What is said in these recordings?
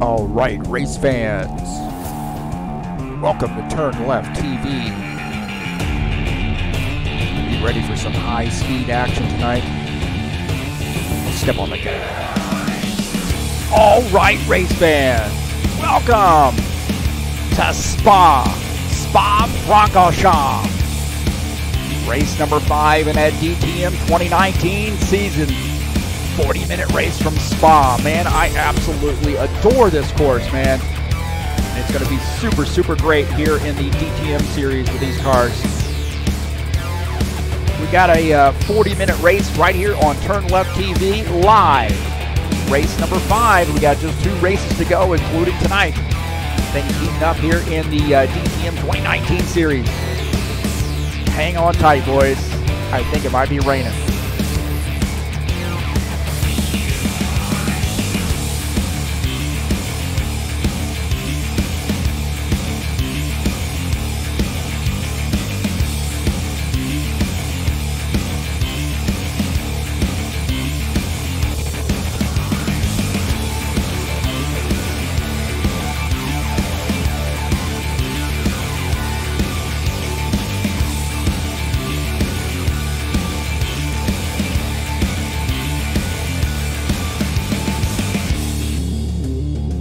All right, race fans, welcome to TurnLeft TV. Be ready for some high-speed action tonight. Step on the gas. All right, race fans, welcome to Spa-Francorchamps. Race number 5 in that DTM 2019 season. 40-minute race from Spa. Man, I absolutely adore this course, man. And it's going to be super, super great here in the DTM series with these cars. We got a 40-minute race right here on TurnLeft TV live. Race number 5. We got just 2 races to go, including tonight. Things heating up here in the DTM 2019 series. Hang on tight, boys. I think it might be raining.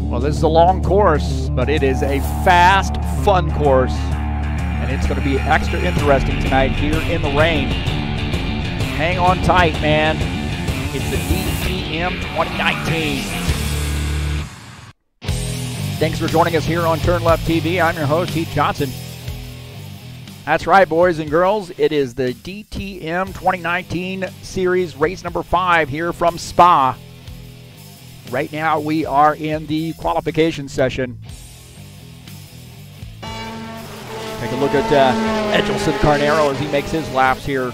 Well, this is a long course, but it is a fast, fun course, and it's going to be extra interesting tonight here in the rain. Hang on tight, man. It's the DTM 2019. Thanks for joining us here on TurnLeft TV. I'm your host, Heath Johnson. That's right, boys and girls. It is the DTM 2019 series, race number 5 here from Spa. Right now, we are in the qualification session. Take a look at Edelson Carnero as he makes his laps here.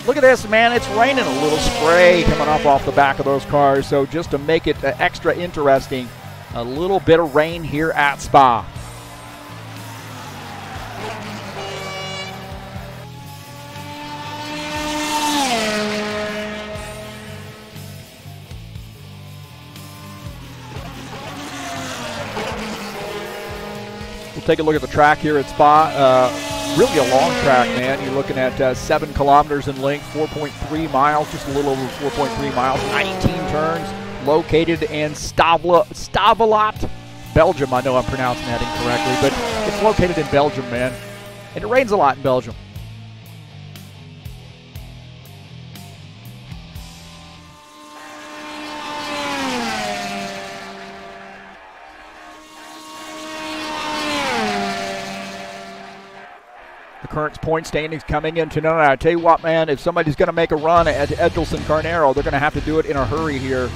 Look at this, man. It's raining, a little spray coming up off the back of those cars. So just to make it extra interesting, a little bit of rain here at Spa. Take a look at the track here at Spa. Really a long track, man. You're looking at 7 kilometers in length, 4.3 miles, just a little over 4.3 miles, 19 turns, located in Stavelot, Belgium. I know I'm pronouncing that incorrectly, but it's located in Belgium, man. And it rains a lot in Belgium. Current point standings coming in tonight. I tell you what, man, if somebody's going to make a run at Edelson Carnero, they're going to have to do it in a hurry here.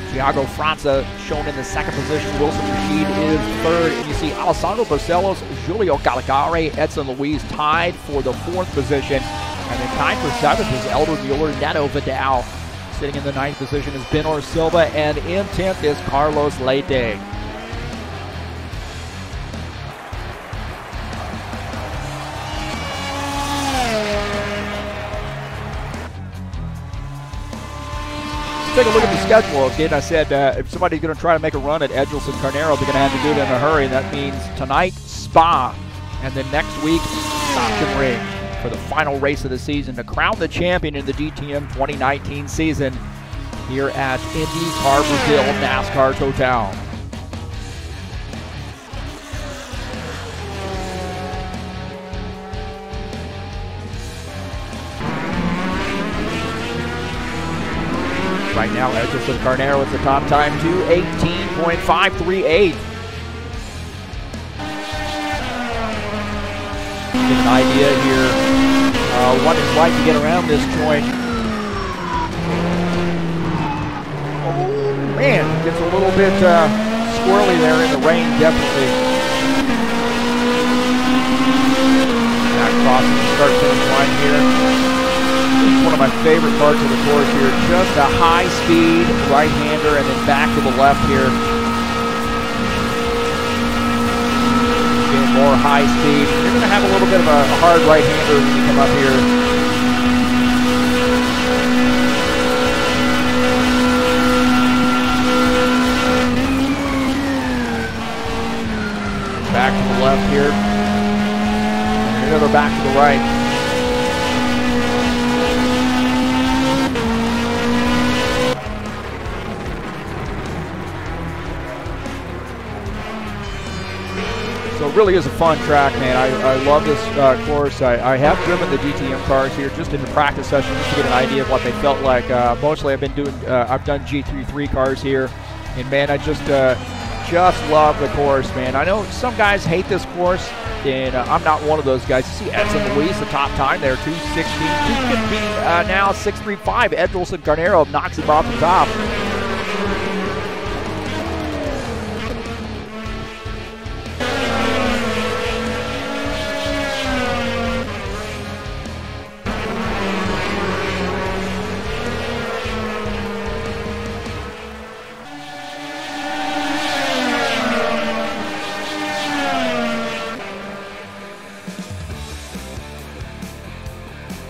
Thiago França shown in the 2nd position. Wilson Rashid is 3rd. And you see Alessandro Barcelos, Julio Caligari, Edson Luis tied for the 4th position. And then tied for 7th is Elder Mueller, Neto Vidal. Sitting in the 9th position is Benor Silva. And in 10th is Carlos Leite. take a look at the schedule again. I said if somebody's going to try to make a run at Edelson Carnero, they're going to have to do it in a hurry. That means tonight, Spa, and then next week, Stockton for the final race of the season to crown the champion in the DTM 2019 season here at IndyCar Brasil NASCAR Total. Right now, Edelson Carnero with the top time, 2:18.538. Get an idea here what it's like to get around this joint. Oh man, gets a little bit squirrely there in the rain, definitely. Back crossing the start finish line here. One of my favorite parts of the course here, just a high-speed right-hander and then back to the left here. Getting more high speed. You're going to have a little bit of a hard right-hander when you come up here. Back to the left here. And another back to the right. So it really is a fun track, man. I love this course. I have driven the DTM cars here just in the practice session just to get an idea of what they felt like. Mostly I've been doing, I've done GT3 cars here, and man, I just love the course, man. I know some guys hate this course, and I'm not one of those guys. You see Edson Luis, the top time there, 2:16, 2:15, now 6:35. Edelson Carnero knocks him off the top.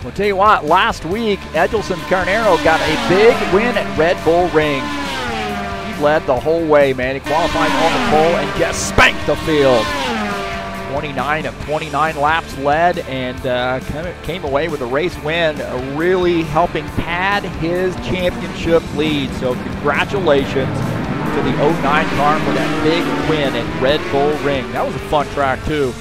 I'll tell you what, last week, Edelson Carnero got a big win at Red Bull Ring. He led the whole way, man. He qualified on the pole and just spanked the field. 29 of 29 laps led and kind of came away with a race win, really helping pad his championship lead. So congratulations to the 09 car for that big win at Red Bull Ring. That was a fun track, too.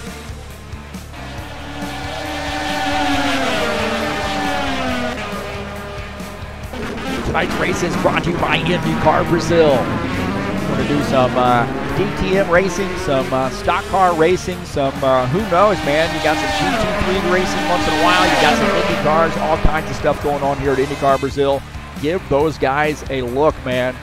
Tonight's race is brought to you by IndyCar Brazil. We're going to do some DTM racing, some stock car racing, some who knows, man. You got some GT3 racing once in a while. You got some Indy cars, all kinds of stuff going on here at IndyCar Brazil. Give those guys a look, man.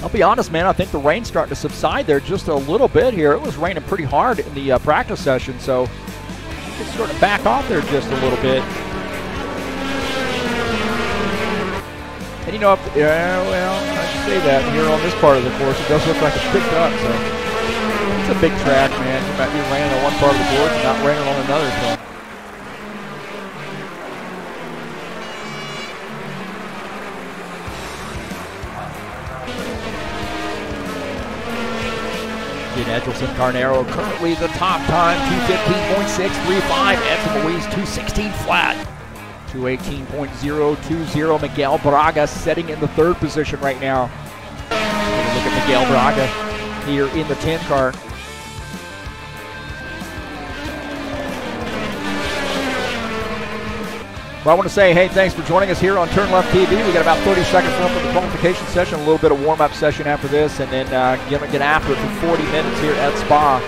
I'll be honest, man, I think the rain's starting to subside there just a little bit here. It was raining pretty hard in the practice session, so you can sort of back off there just a little bit. And you know, well, I can say that here on this part of the course, it does look like it's picked up, so it's a big track, man. You might be raining on one part of the course and not raining on another, so. Edelson Carnero currently the top time, 2:15.635. Edson Luis, 2:16 flat. 2:18.020. Miguel Braga setting in the third position right now. Take a look at Miguel Braga here in the 10 car. Well, I want to say, hey, thanks for joining us here on TurnLeft TV. We got about 30 seconds left of the qualification session, a little bit of warm-up session after this, and then going to get after it for 40 minutes here at Spa.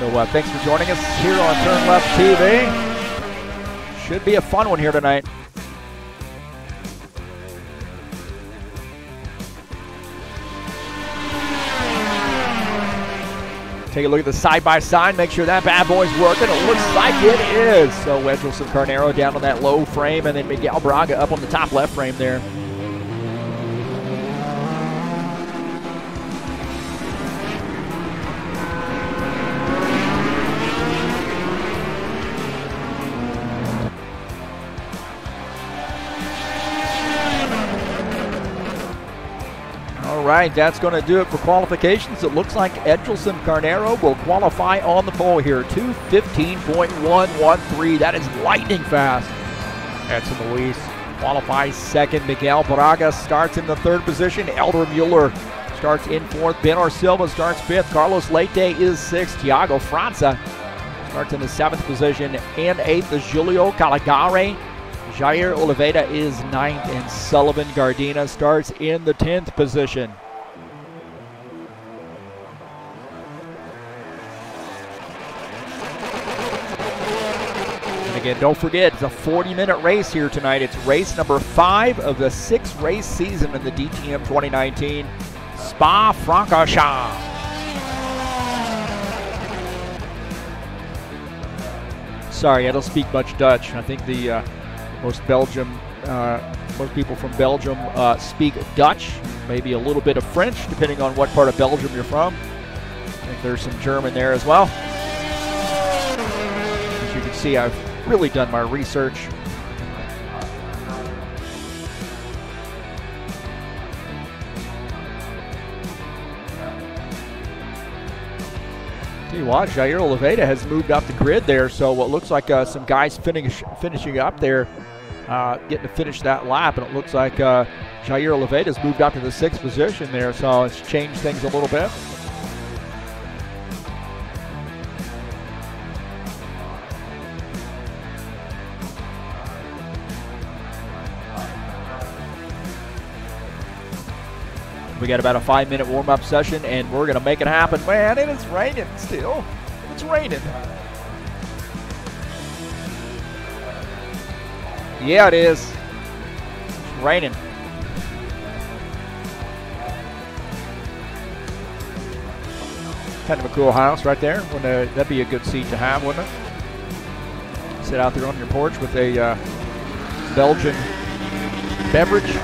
So thanks for joining us here on TurnLeft TV. Should be a fun one here tonight. Take a look at the side-by-side, make sure that bad boy's working. It looks like it is. So Edelson Carnero down on that low frame, and then Miguel Braga up on the top left frame there. right, that's going to do it for qualifications. It looks like Edelson Carnero will qualify on the pole here. 2:15.113. That is lightning fast. Edson Luis qualifies second. Miguel Braga starts in the third position. Elder Mueller starts in fourth. Benor Silva starts fifth. Carlos Leite is sixth. Thiago França starts in the seventh position. And eighth is Julio Caligari. Jair Oliveira is ninth, and Sullivan Gardena starts in the 10th position. And again, don't forget, it's a 40-minute race here tonight. It's race number 5 of the 6-race season in the DTM 2019 Spa-Francorchamps. Sorry, I don't speak much Dutch. I think the most people from Belgium speak Dutch, maybe a little bit of French, depending on what part of Belgium you're from. I think there's some German there as well. As you can see, I've really done my research. Tell you what, Jair Oliveira has moved up the grid there, so what looks like some guys finishing up there, getting to finish that lap, and it looks like Jair Oliveira's moved up to the 6th position there, so it's changed things a little bit. We got about a 5-minute warm-up session, and we're going to make it happen. Man, it is raining still. It's raining. Yeah, it is. It's raining. Kind of a cool house right there. That'd be a good seat to have, wouldn't it? Sit out there on your porch with a Belgian beverage.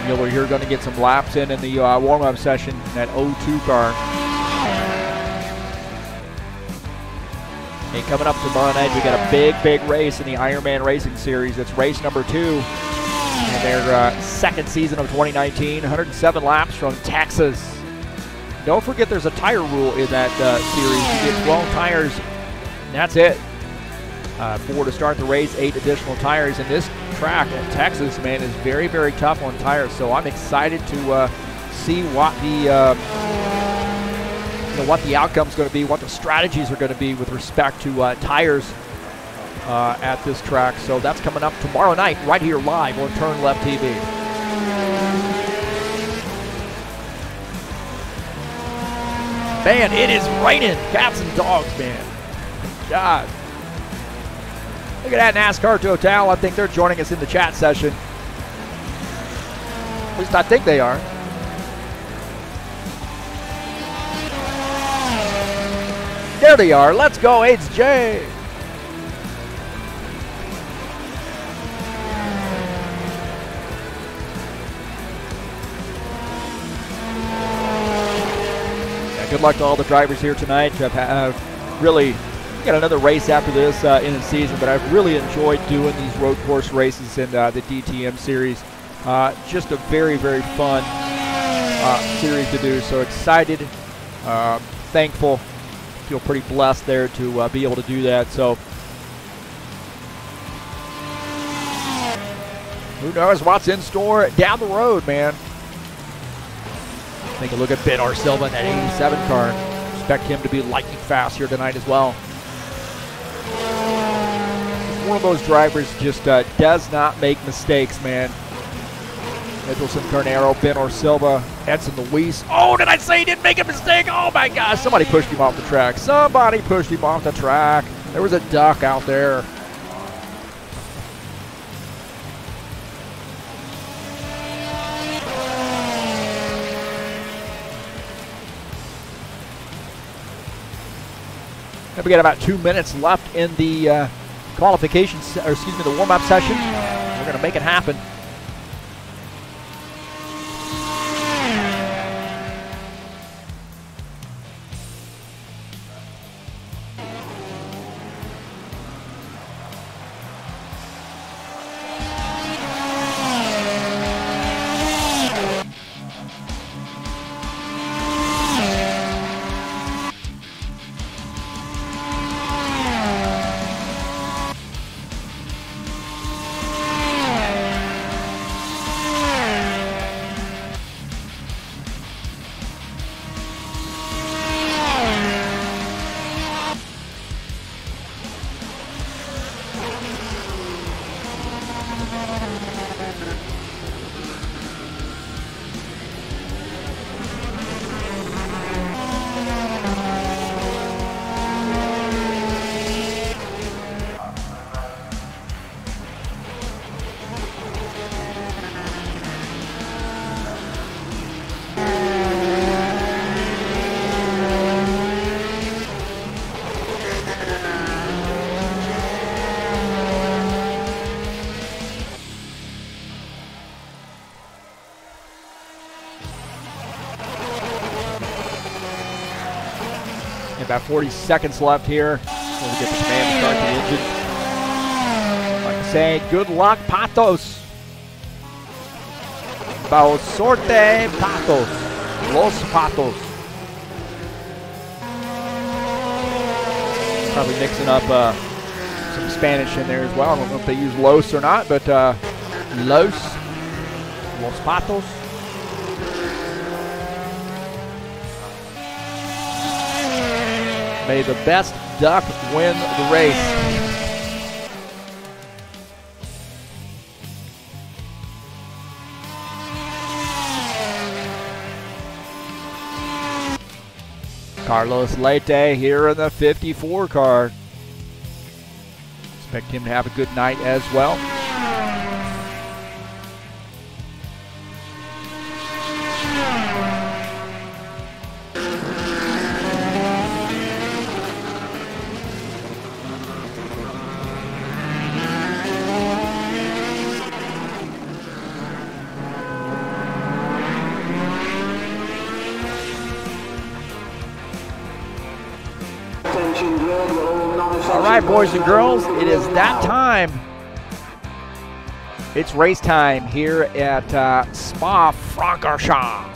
Mueller here going to get some laps in the warm-up session in that 02 car. And coming up tomorrow night, we got a big race in the Ironman Racing Series. It's race number 2 in their second season of 2019. 107 laps from Texas. Don't forget there's a tire rule in that series. You get 12 tires, and that's it. 4 to start the race, 8 additional tires. And this track in Texas, man, is very tough on tires. So I'm excited to see what the outcome's going to be, what the strategies are going to be with respect to tires at this track. So that's coming up tomorrow night, right here live on TurnLeft TV. Man, it is raining cats and dogs, man. God. Look at that NASCAR Total. I think they're joining us in the chat session. At least I think they are. There they are. Let's go, HJ. Yeah, good luck to all the drivers here tonight. Have really got another race after this in the season, but I've really enjoyed doing these road course races in the DTM series. Just a very fun series to do. So excited, thankful, feel pretty blessed there to be able to do that. So who knows what's in store down the road, man. Take a look at Benor Silva in that 87 car. Expect him to be lightning fast here tonight as well. One of those drivers just does not make mistakes, man. Edelson Carnero, Benor Silva, Edson Luis. Oh, did I say he didn't make a mistake? Oh my gosh, somebody pushed him off the track. Somebody pushed him off the track. There was a duck out there. And we got about 2 minutes left in the the warm-up session. We're going to make it happen. About 40 seconds left here. So we get the command to start the engine. Like I say, good luck, Patos. Bao sorte, Patos. Los Patos. Probably mixing up some Spanish in there as well. I don't know if they use Los or not, but Los Patos. May the best duck win the race. Carlos Leite here in the 54 car. Expect him to have a good night as well. All right, boys and girls, it is that time. It's race time here at Spa-Francorchamps.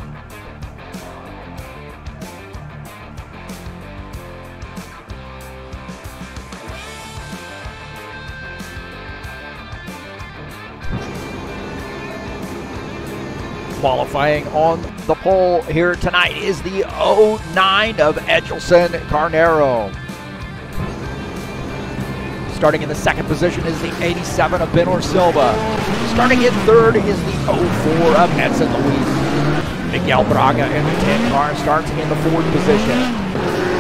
Qualifying on the pole here tonight is the 09 of Edelson Carnero. Starting in the second position is the 87 of Benor Silva. Starting in third is the 04 of Edson Luis. Miguel Braga in the 10 car starts in the fourth position.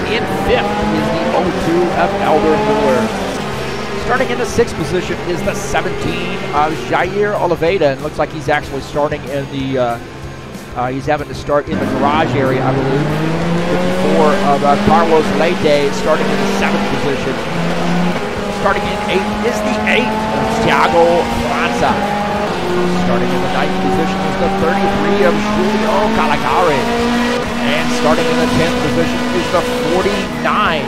In fifth is the 02 of Elder Miller. Starting in the sixth position is the 17 of Jair Oliveira. And looks like he's actually starting in the, he's having to start in the garage area, I believe. 54 of Carlos Leite starting in the seventh position. Starting in eighth is the 8 of Thiago Franza. Starting in the ninth position is the 33 of Julio Calagari. And starting in the 10th position is the 49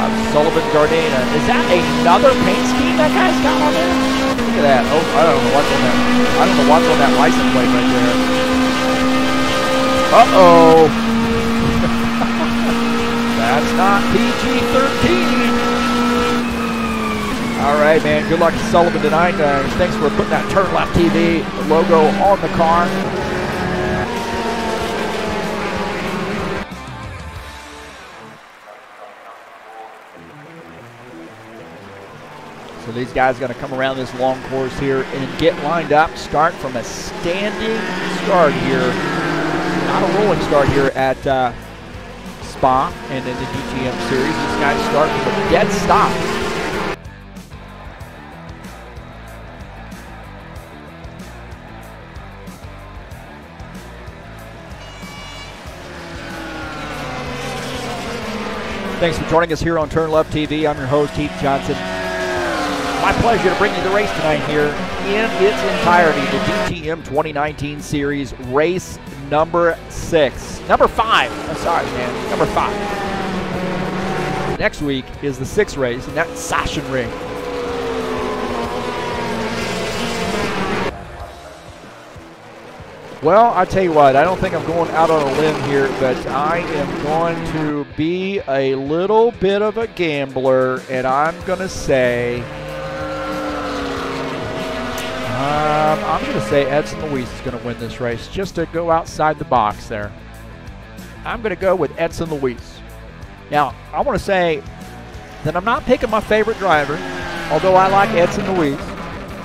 of Sullivan Gardena. Is that another paint scheme that guy's got on there? Look at that. Oh, I don't know what's on that. I don't know what's on that license plate right there. Uh-oh. That's not PG-13. All right, man. Good luck to Sullivan tonight. Thanks for putting that TurnLeft TV logo on the car. So these guys are going to come around this long course here and get lined up. Start from a standing start here. Not a rolling start here at Spa and in the DTM series. These guys start from a dead stop. Thanks for joining us here on TurnLeft TV. I'm your host, Heath Johnson. My pleasure to bring you the race tonight here in its entirety, the DTM 2019 Series, race number 6. Number 5. I'm sorry, man. Number 5. Next week is the 6th race, and that's Sachsenring. Well, I tell you what, I don't think I'm going out on a limb here, but I am going to be a little bit of a gambler, and I'm going to say, Edson Luis is going to win this race, just to go outside the box there. I'm going to go with Edson Luis. Now, I want to say that I'm not picking my favorite driver, although I like Edson Luis.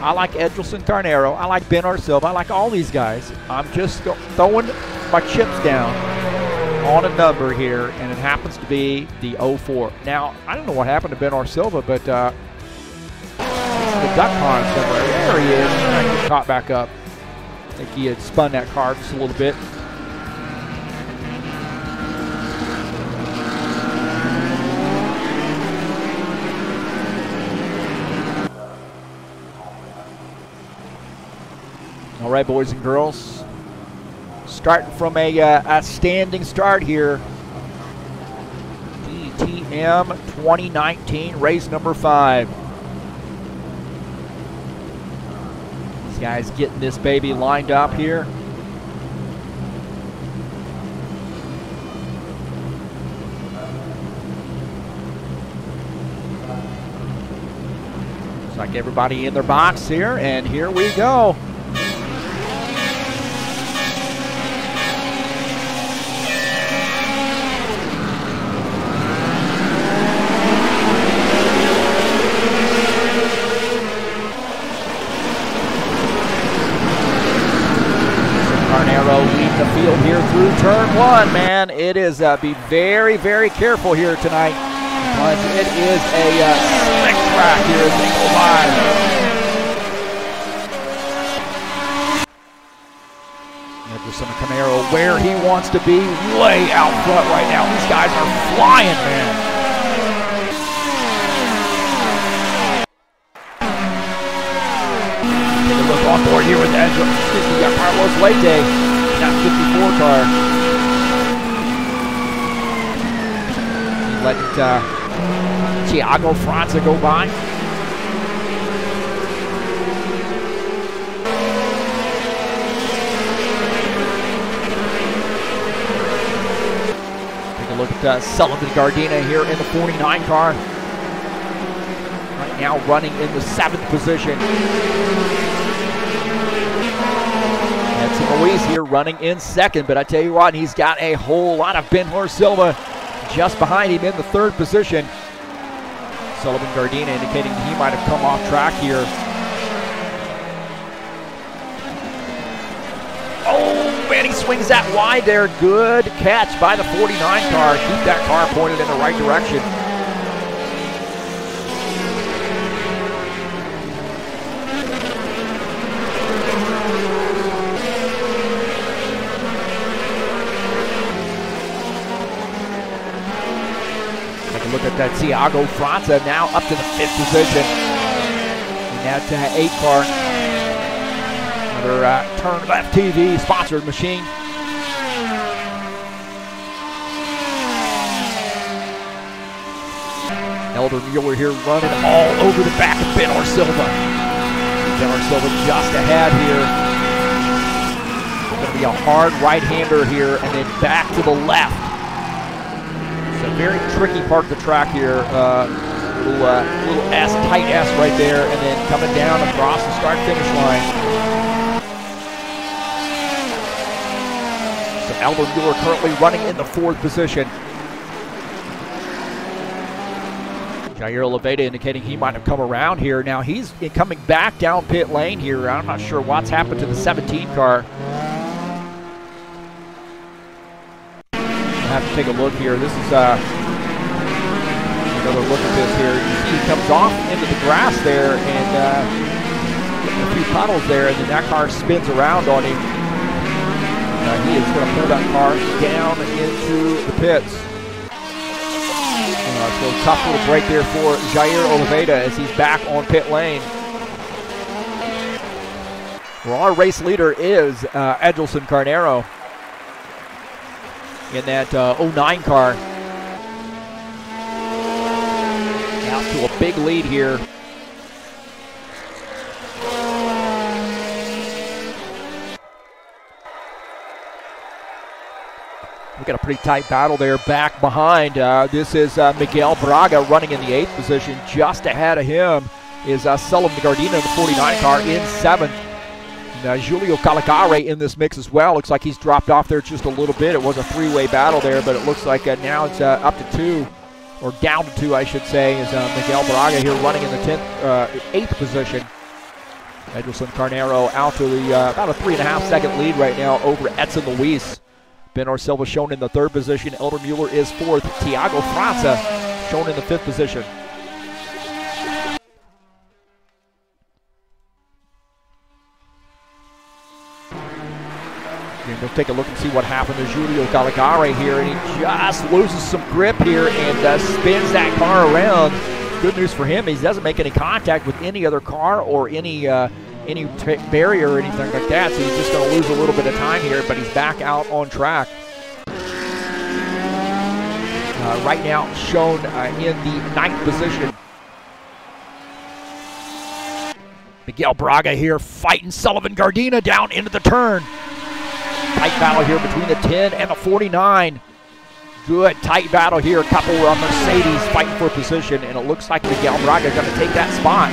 I like Edelson Carnero. I like Benor Silva. I like all these guys. I'm just throwing my chips down on a number here, and it happens to be the 04. Now, I don't know what happened to Benor Silva, but the duck pond somewhere. There he is. I get caught back up. I think he had spun that car just a little bit. All right, boys and girls, starting from a standing start here. DTM 2019, race number 5. These guys getting this baby lined up here. Looks like everybody in their box here, and here we go. Lead the field here through turn 1, man. It is be very, very careful here tonight, because it is a slick track here as they go by. Anderson Camaro where he wants to be, way out front right now. These guys are flying, man. Take a look on board here with Carlos Leite. That 54 car. He let Thiago Franza go by. Take a look at Sullivan Gardena here in the 49 car. Right now running in the 7th position. Luis here running in 2nd, but I tell you what, he's got a whole lot of Ben-Hur Silva just behind him in the 3rd position. Sullivan Gardena indicating he might have come off track here. Oh, man, he swings that wide there. Good catch by the 49 car. Keep that car pointed in the right direction. Look at that Thiago Franza now up to the 5th position. And that 8 car. Another TurnLeft TV sponsored machine. Elder Mueller here running all over the back of Ben-Hur Silva. Ben-Hur Silva just ahead here. It's going to be a hard right-hander here, and then back to the left. It's a very tricky part of the track here. Little S, tight S right there, and then coming down across the start-finish line. So Elder Mueller currently running in the 4th position. Jair Oliveira indicating he might have come around here. Now he's coming back down pit lane here. I'm not sure what's happened to the 17 car. Have to take a look here. This is another look at this here. You see he comes off into the grass there and getting a few puddles there, and then that car spins around on him. He is going to pull that car down into the pits. So tough little break there for Jair Oliveira as he's back on pit lane. Well, our race leader is Edgelson Carnero in that 09 car. Out to a big lead here. We got a pretty tight battle there back behind. This is Miguel Braga running in the 8th position. Just ahead of him is Sullivan Gardena in the 49 car in 7th. Julio Caligari in this mix as well. Looks like he's dropped off there just a little bit. It was a 3-way battle there, but it looks like now it's up to 2, or down to 2, I should say, is Miguel Braga here running in the 8th position. Edgelson Carnero out to the about a 3.5-second lead right now over Edson Luis. Ben-Hur Silva shown in the 3rd position. Elder Mueller is 4th. Thiago Franza shown in the 5th position. We'll take a look and see what happened to Julio Caligari here, and he just loses some grip here and spins that car around. Good news for him, he doesn't make any contact with any other car or any barrier or anything like that, so he's just going to lose a little bit of time here, but he's back out on track. right now shown in the 9th position. Miguel Braga here fighting Sullivan Gardina down into the turn. Tight battle here between the 10 and the 49. Good tight battle here. A couple of Mercedes fighting for position, and it looks like Miguel Braga is going to take that spot.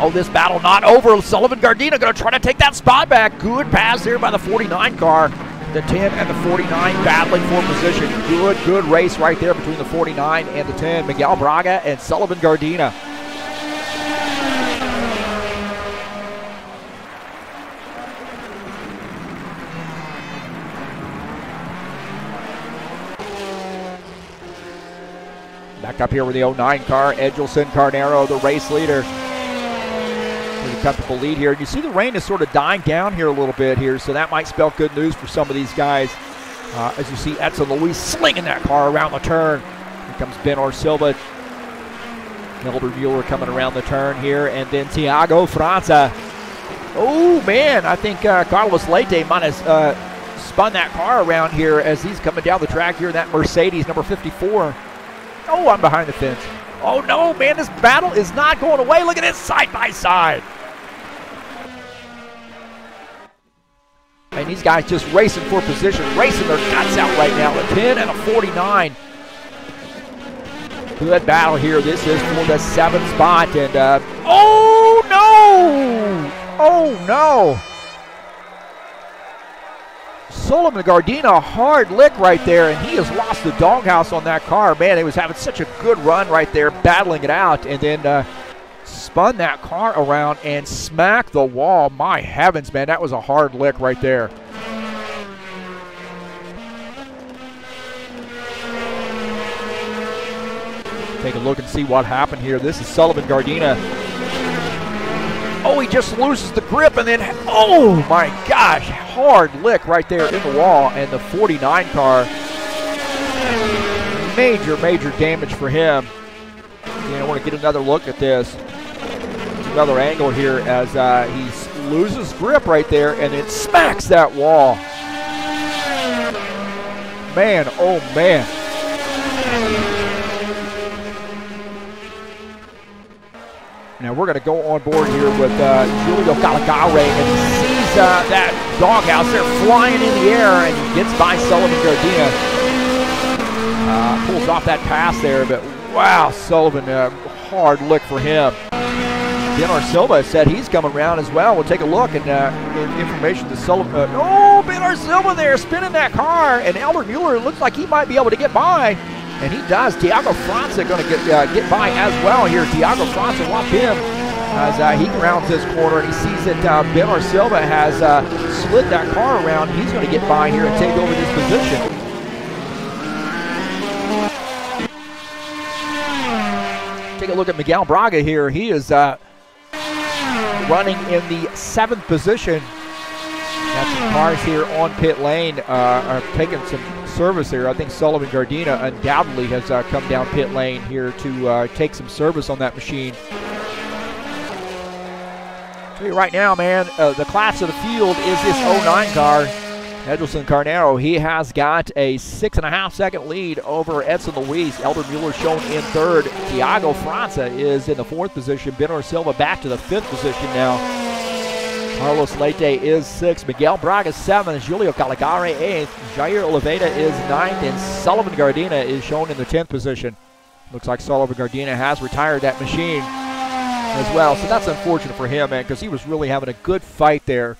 Oh, this battle not over. Sullivan Gardina going to try to take that spot back. Good pass here by the 49 car. The 10 and the 49 battling for position. Good race right there between the 49 and the 10. Miguel Braga and Sullivan Gardina. Back up here with the 09 car, Edelson Carnero, the race leader. Pretty comfortable lead here. You see the rain is sort of dying down here a little bit here, so that might spell good news for some of these guys. As you see Edson Luis slinging that car around the turn. Here comes Ben Silva. Elder Mueller coming around the turn here, and then Thiago França. Oh man, I think Carlos Leite might have spun that car around here as he's coming down the track here in that Mercedes number 54. Oh, I'm behind the fence. Oh no, man, this battle is not going away. Look at this side by side. And these guys just racing for position, racing their guts out right now. A 10 and a 49. Good battle here. This is for the 7th spot. And, oh no! Oh no! Sullivan Gardina, a hard lick right there, and he has lost the doghouse on that car. Man, he was having such a good run right there, battling it out, and then spun that car around and smacked the wall. My heavens, man, that was a hard lick right there. Take a look and see what happened here. This is Sullivan Gardina. Oh, he just loses the grip, and then, oh my gosh, hard lick right there in the wall, and the 49 car, major damage for him. And I want to get another look at this. Another angle here as he loses grip right there, and it smacks that wall. Man, oh man. Now we're going to go on board here with Julio Caligare, and he sees that doghouse there flying in the air, and he gets by Sullivan Gardina. Pulls off that pass there, but wow, Sullivan, hard lick for him. Ben Silva said he's coming around as well. We'll take a look and information to Sullivan. Oh, Ben Silva there spinning that car, and Elder Mueller looks like he might be able to get by. And he does. Thiago França going to get by as well here. Thiago França, watch him as he rounds this corner, and he sees that Ben Silva has slid that car around. He's going to get by here and take over this position. Take a look at Miguel Braga here. He is running in the 7th position. Got some cars here on pit lane are taking some service here. I think Sullivan Gardina undoubtedly has come down pit lane here to take some service on that machine. I'll tell you right now, man, the class of the field is this 09 car. Edelson Carnero, he has got a 6.5 second lead over Edson Luis. Elder Mueller shown in 3rd. Thiago França is in the 4th position. Ben Silva back to the 5th position now. Carlos Leite is 6th. Miguel Braga 7th. Julio Caligare 8th. Jair Oliveira is 9th. And Sullivan Gardina is shown in the 10th position. Looks like Sullivan Gardina has retired that machine as well. So that's unfortunate for him, man, because he was really having a good fight there.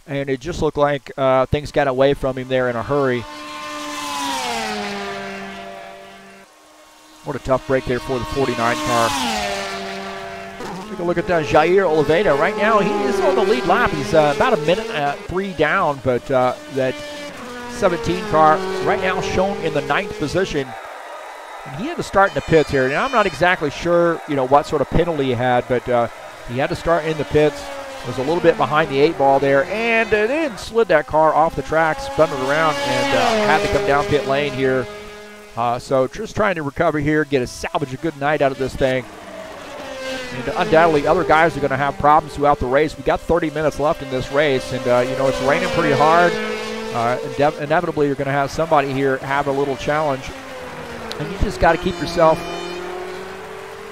And it just looked like things got away from him there in a hurry. What a tough break there for the 49 car. Take a look at Jair Oliveira. Right now, he is on the lead lap. He's about a minute 3 down, but that 17 car right now shown in the 9th position. And he had to start in the pits here. And I'm not exactly sure, what sort of penalty he had, but he had to start in the pits. Was a little bit behind the 8 ball there, and then slid that car off the track, spun it around, and had to come down pit lane here. So just trying to recover here, salvage a good night out of this thing. And undoubtedly, other guys are going to have problems throughout the race. We got 30 minutes left in this race, and it's raining pretty hard. Inevitably, you're going to have somebody here have a little challenge. And you just got to keep yourself,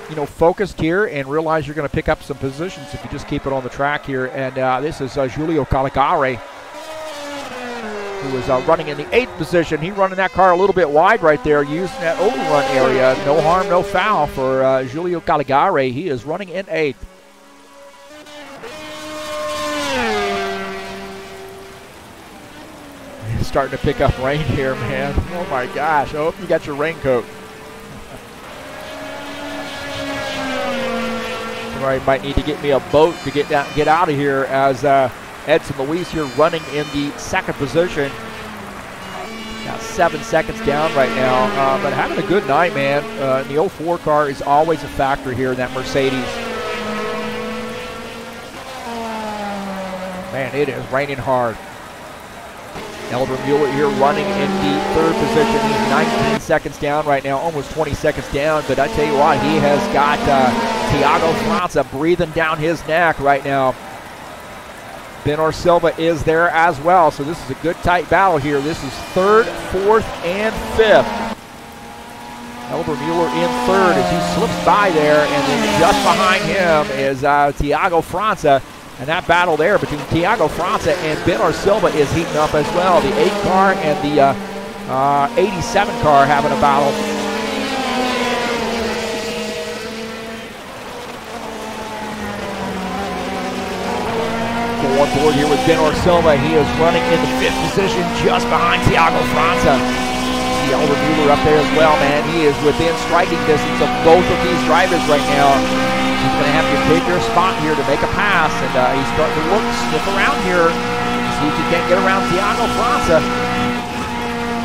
you know, focused here and realize you're going to pick up some positions if you just keep it on the track here. And this is Giulio Caligari, who is running in the 8th position. He running that car a little bit wide right there, using that overrun area. No harm, no foul for Giulio Caligari. He is running in 8th. It's starting to pick up rain here, man. Oh my gosh, I hope you got your raincoat. I might need to get me a boat to get out of here, as Edson Luis here running in the 2nd position. Got 7 seconds down right now, but having a good night, man. The 04 car is always a factor here in that Mercedes. Man, it is raining hard. Elder Mueller here running in the 3rd position. He's 19 seconds down right now, almost 20 seconds down. But I tell you what, he has got Thiago França breathing down his neck right now. Benor Silva is there as well. So this is a good tight battle here. This is 3rd, 4th, and 5th. Elder Mueller in 3rd as he slips by there. And then just behind him is Thiago França. And that battle there between Thiago França and Benor Silva is heating up as well. The 8 car and the 87 car having a battle. Go on board here with Benor Silva. He is running in the 5th position just behind Thiago França. See Elder Mueller up there as well, man. He is within striking distance of both of these drivers right now. He's going to have to take their spot here to make a pass, and he's starting to sniff around here to see if he can't get around Thiago França.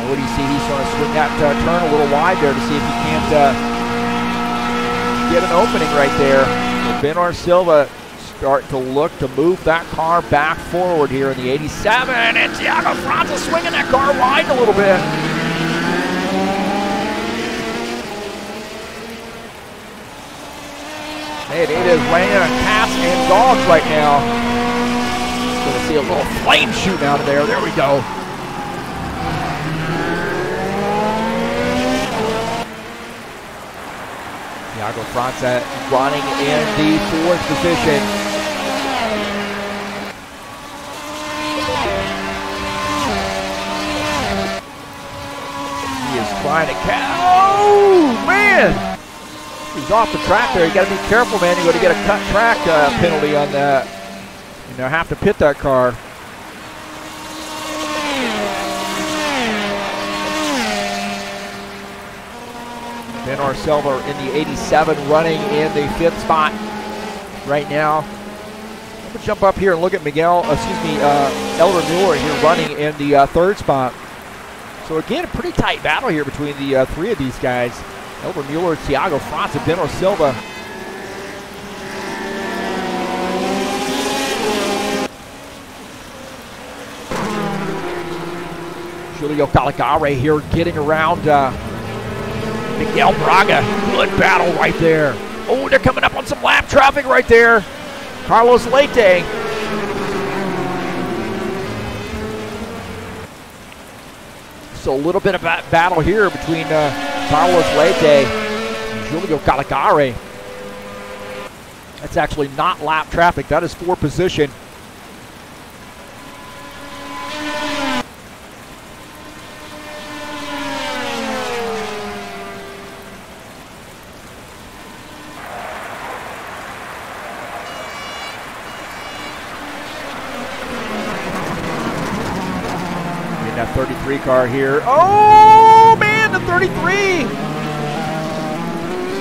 What do you see? He's going to swing that turn a little wide there to see if he can't get an opening right there. So Benor Silva starting to look to move that car back forward here in the 87, and Thiago França swinging that car wide a little bit. It is raining cats and dogs right now. Gonna see a little flame shooting out of there. There we go. Thiago França running in the 4th position. He is trying to catch. Oh, man! He's off the track there. You got to be careful, man. You're going to get a cut track penalty on that. You know, have to pit that car. Benor Silva in the 87 running in the 5th spot right now. I'm going to jump up here and look at Elder Mueller here running in the 3rd spot. So again, a pretty tight battle here between the 3 of these guys. Elder Mueller, Thiago França, Benor Silva. Giulio Caligari here getting around Miguel Braga. Good battle right there. Oh, they're coming up on some lap traffic right there. Carlos Leite. So a little bit of battle here between Carlos Leite and Giulio Caligari. That's actually not lap traffic. That is 4th position. That 33 car here. Oh, man, the 33.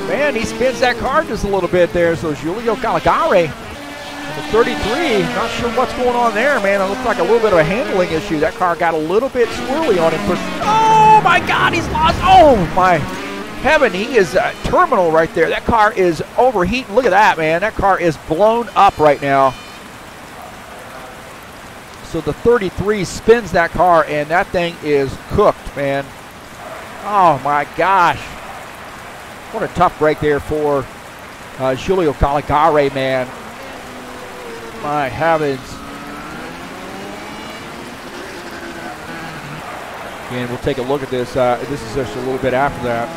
Man, he spins that car just a little bit there. So Giulio Caligari, the 33, not sure what's going on there, man. It looks like a little bit of a handling issue. That car got a little bit swirly on him. Oh, my God, he's lost. Oh, my heaven. He is a terminal right there. That car is overheating. Look at that, man. That car is blown up right now. So the 33 spins that car, and that thing is cooked, man. Oh, my gosh. What a tough break there for Giulio Caligari, man. My heavens. And we'll take a look at this. This is just a little bit after that.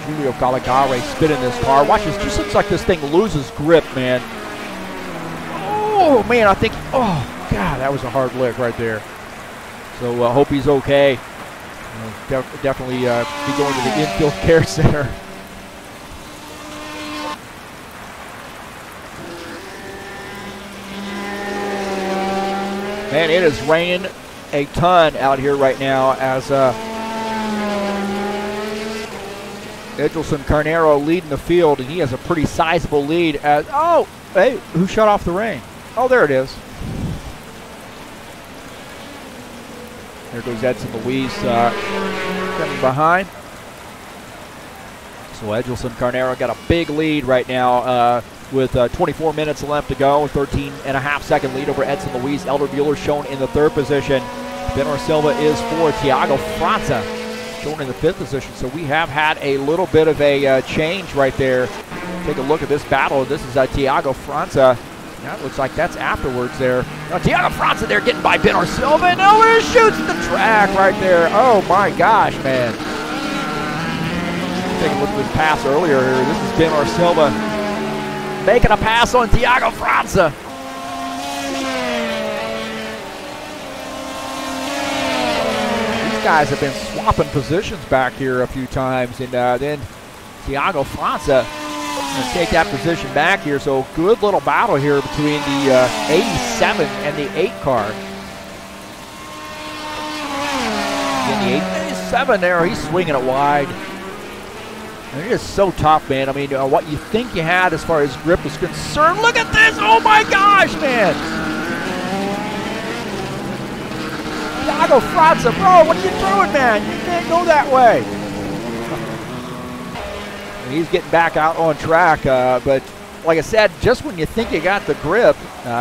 Julio Caligari spinning this car. Watch this. Just looks like this thing loses grip, man. Oh, man, I think, oh, God, that was a hard lick right there. So I hope he's okay. Definitely be going to the infield care center. Man, it is raining a ton out here right now as Edelson Carnero leading the field, and he has a pretty sizable lead. As oh, hey, who shut off the rain? Oh, there it is. There goes Edson Luis coming behind. So Edelson Carnero got a big lead right now with 24 minutes left to go. 13.5-second lead over Edson Luis. Elder Bueller shown in the 3rd position. Benor Silva is for Thiago França, shown in the 5th position. So we have had a little bit of a change right there. Take a look at this battle. This is Thiago França. That looks like that's afterwards there. Thiago França there getting by Benor Silva, and over he shoots the track right there. Oh my gosh, man. Take a look at this pass earlier here. This is Benor Silva making a pass on Thiago França. These guys have been swapping positions back here a few times, and then Thiago França going to take that position back here. So good little battle here between the 87 and the 8 car. And the 87 there, he's swinging it wide. And it is so tough, man. I mean, what you think you had as far as grip is concerned. Look at this! Oh my gosh, man! Thiago França, bro, what are you doing, man? You can't go that way. He's getting back out on track, but like I said, just when you think you got the grip,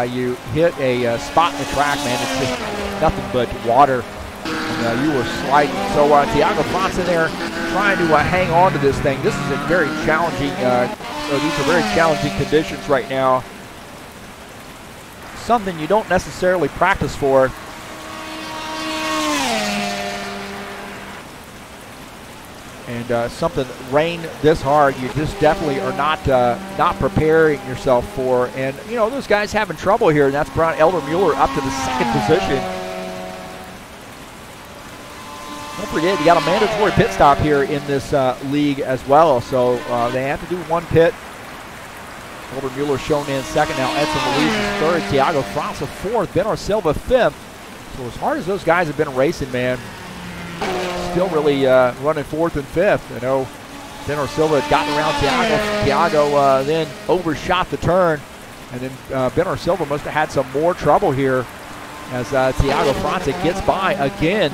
you hit a spot in the track, man. It's just nothing but water, and you were sliding. So Thiago França there trying to hang on to this thing. This is a very challenging, these are very challenging conditions right now. Something you don't necessarily practice for. And something rain this hard, you just definitely are not preparing yourself for. And you know, those guys having trouble here, and that's brought Elder Mueller up to the 2nd position. Don't forget, you got a mandatory pit stop here in this league as well, so they have to do 1 pit. Elder Mueller shown in 2nd now. Edson Luis is 3rd. Thiago França 4th. Benor Silva 5th. So as hard as those guys have been racing, man, still really running 4th and 5th. You know, Benor Silva had gotten around Thiago. Thiago then overshot the turn, and then Benor Silva must have had some more trouble here as Thiago França gets by again.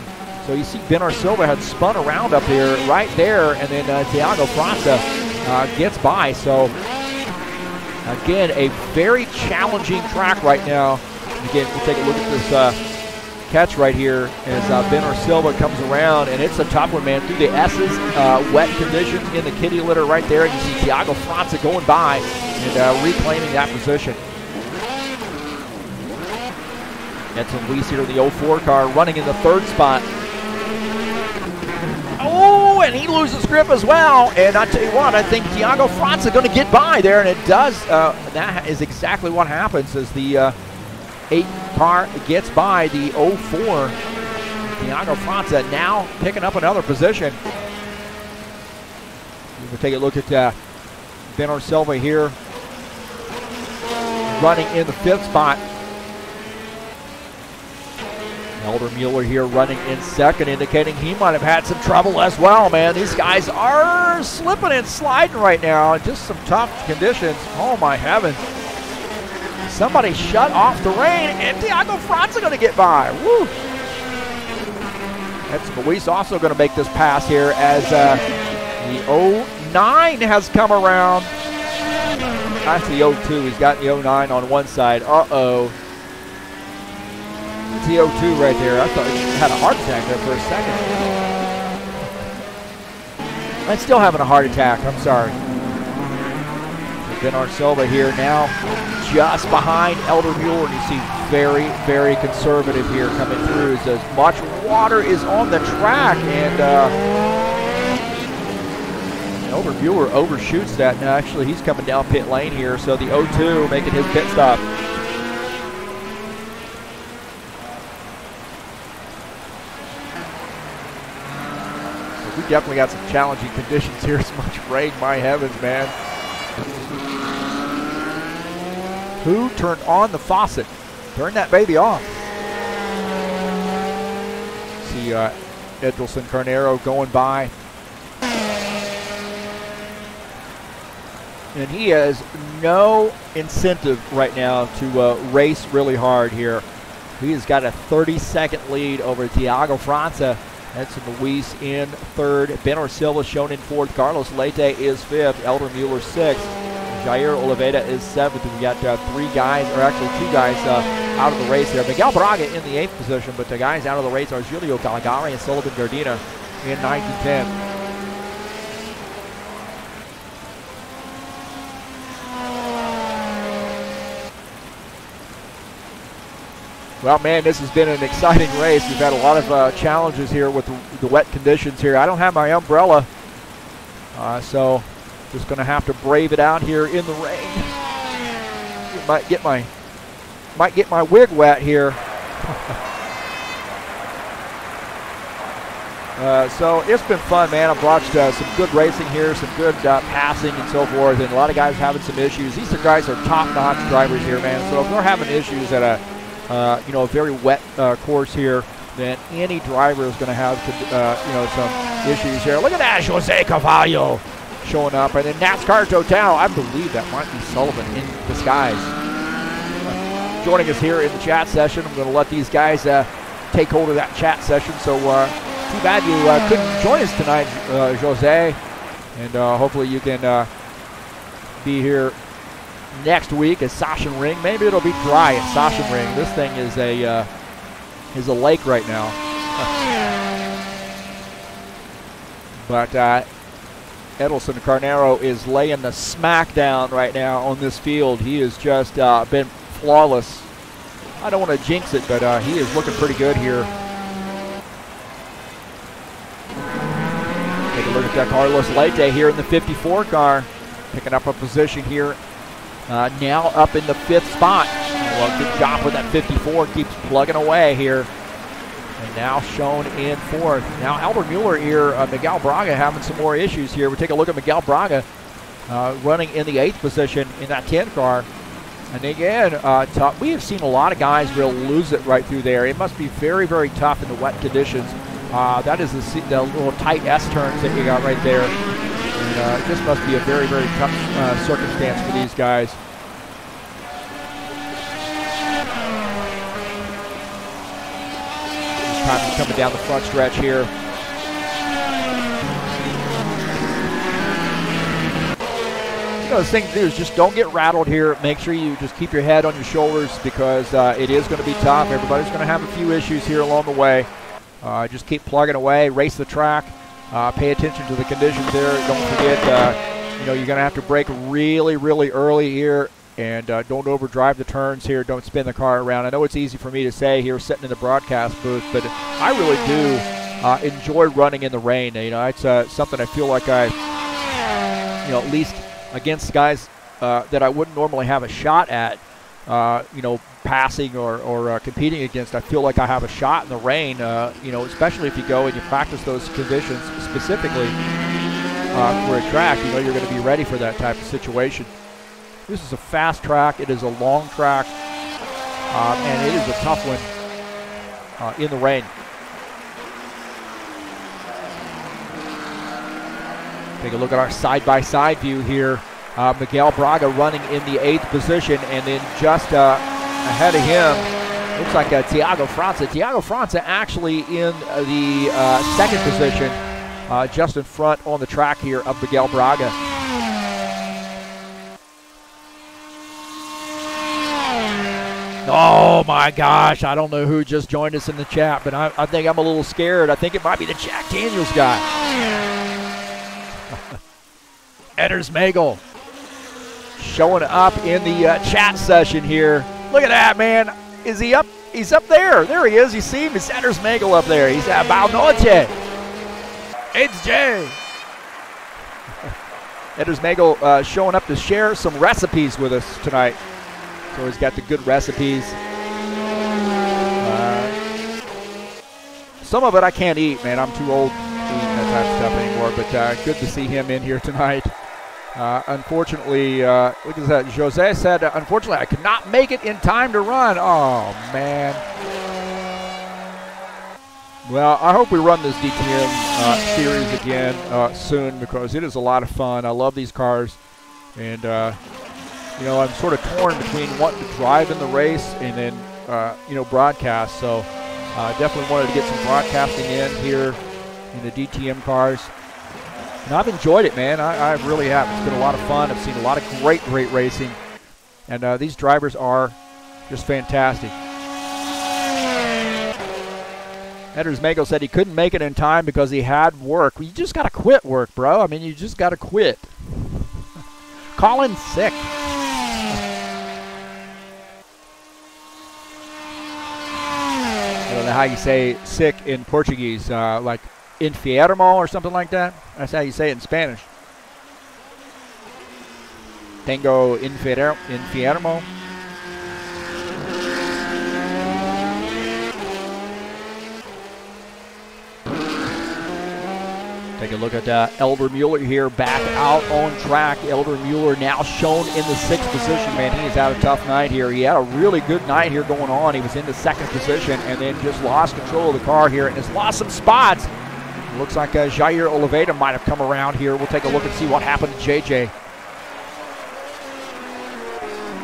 So you see Benor Silva had spun around up here, right there, and then Thiago França gets by. So again, a very challenging track right now. Again, we'll take a look at this catch right here as Benor Silva comes around, and it's a tough one, man. Through the S's, wet conditions in the kitty litter right there, and you see Thiago França going by and reclaiming that position. Edson Luis here in the 04 car, running in the 3rd spot. Oh, and he loses grip as well. And I tell you what, I think Thiago França going to get by there, and it does. That is exactly what happens as the 8 car gets by the 04. Thiago França now picking up another position. We'll take a look at Benor Silva here, running in the 5th spot. Elder Mueller here running in 2nd, indicating he might have had some trouble as well, man. These guys are slipping and sliding right now. Just some tough conditions. Oh, my heavens. Somebody shut off the rain, and Thiago França going to get by. Woo! Edson Luis also going to make this pass here as the 09 has come around. That's the 02. He's got the 09 on one side. Uh-oh. It's the 02 right there. I thought he had a heart attack there for a second. I'm still having a heart attack. I'm sorry. Benor Silva here now just behind Elder Mueller. And you see very, very conservative here coming through. As much water is on the track, and Elder Mueller overshoots that. Now, actually, he's coming down pit lane here, so the 0-2 making his pit stop. We definitely got some challenging conditions here. So much rain, my heavens, man. Who turned on the faucet? Turn that baby off. See Edelson Carnero going by. And he has no incentive right now to race really hard here. He has got a 30-second lead over Thiago França. Edson Luis in third. Ben Orsilva shown in fourth. Carlos Leite is fifth. Elder Mueller sixth. Jair Oliveira is seventh. We got three guys, or actually two guys, out of the race there. Miguel Braga in the eighth position, but the guys out of the race are Julio Caligari and Sullivan Gardina in 9th and 10th. Well, man, this has been an exciting race. We've had a lot of challenges here with the wet conditions here. I don't have my umbrella, so just going to have to brave it out here in the rain. Might get my wig wet here. So it's been fun, man. I've watched some good racing here, some good passing and so forth, and a lot of guys having some issues. These guys are top-notch drivers here, man. So if they're having issues at a a very wet course here, then any driver is going to have some issues here. Look at that, Jose Carvalho showing up, and then NASCAR Total. I believe that might be Sullivan in disguise. Joining us here in the chat session. I'm going to let these guys take hold of that chat session. So too bad you couldn't join us tonight, Jose, and hopefully you can be here next week at Sachsen Ring. Maybe it'll be dry at Sachsen Ring. This thing is a lake right now. But Edelson Carnero is laying the smack down right now on this field. He has just been flawless. I don't want to jinx it, but he is looking pretty good here. Take a look at that Carlos Leite here in the 54 car, picking up a position here. Now up in the 5th spot. Well, good job with that 54. Keeps plugging away here. And now shown in 4th. Now Elder Mueller here, Miguel Braga having some more issues here. We take a look at Miguel Braga running in the 8th position in that 10 car. And again, tough. We have seen a lot of guys really lose it right through there. It must be very, very tough in the wet conditions. That is the little tight S-turns that you got right there. And this must be a very, very tough circumstance for these guys. This time he's coming down the front stretch here. The thing to do is just don't get rattled here. Make sure you just keep your head on your shoulders, because it is going to be tough. Everybody's going to have a few issues here along the way. Just keep plugging away, race the track. Pay attention to the conditions there. Don't forget, you're going to have to brake really, really early here, and don't overdrive the turns here. Don't spin the car around. I know it's easy for me to say here sitting in the broadcast booth, but I really do enjoy running in the rain. It's something I feel like I, at least against guys that I wouldn't normally have a shot at, passing or competing against. I feel like I have a shot in the rain, especially if you go and you practice those conditions specifically for a track. You're going to be ready for that type of situation. This is a fast track. It is a long track, and it is a tough one in the rain. Take a look at our side-by-side view here. Miguel Braga running in the 8th position, and then just ahead of him, looks like Thiago França. Thiago França actually in the 2nd position, just in front on the track here of Miguel Braga. Oh my gosh, I don't know who just joined us in the chat, but I think I'm a little scared. I think it might be the Jack Daniels guy. Edders Magel showing up in the chat session here. Look at that, man. Is he up? He's up there. There he is. You see him? It's Anders Magel up there. He's at Boa Noche. It's Jay. Anders Magel showing up to share some recipes with us tonight. So he's got the good recipes. Some of it I can't eat, man. I'm too old to eat that type of stuff anymore. But good to see him in here tonight. Unfortunately, look at that. Jose said, unfortunately, I could not make it in time to run. Oh, man. Well, I hope we run this DTM series again soon because it is a lot of fun. I love these cars. And, you know, I'm sort of torn between wanting to drive in the race and then, you know, broadcast. So definitely wanted to get some broadcasting in here in the DTM cars. And I've enjoyed it, man. I really have. It's been a lot of fun. I've seen a lot of great racing. And these drivers are just fantastic. Anders Magel said he couldn't make it in time because he had work. Well, you just got to quit work, bro. I mean, you just got to quit. Colin's sick. I don't know how you say sick in Portuguese, like enfermo or something like that. That's how you say it in Spanish. Tengo enfermo. Take a look at Elder Mueller here back out on track. Elder Mueller now shown in the 6th position. Man, he has had a tough night here. He had a really good night here going on. He was in the 2nd position and then just lost control of the car here and has lost some spots. Looks like Jair Oliveira might have come around here. We'll take a look and see what happened to JJ.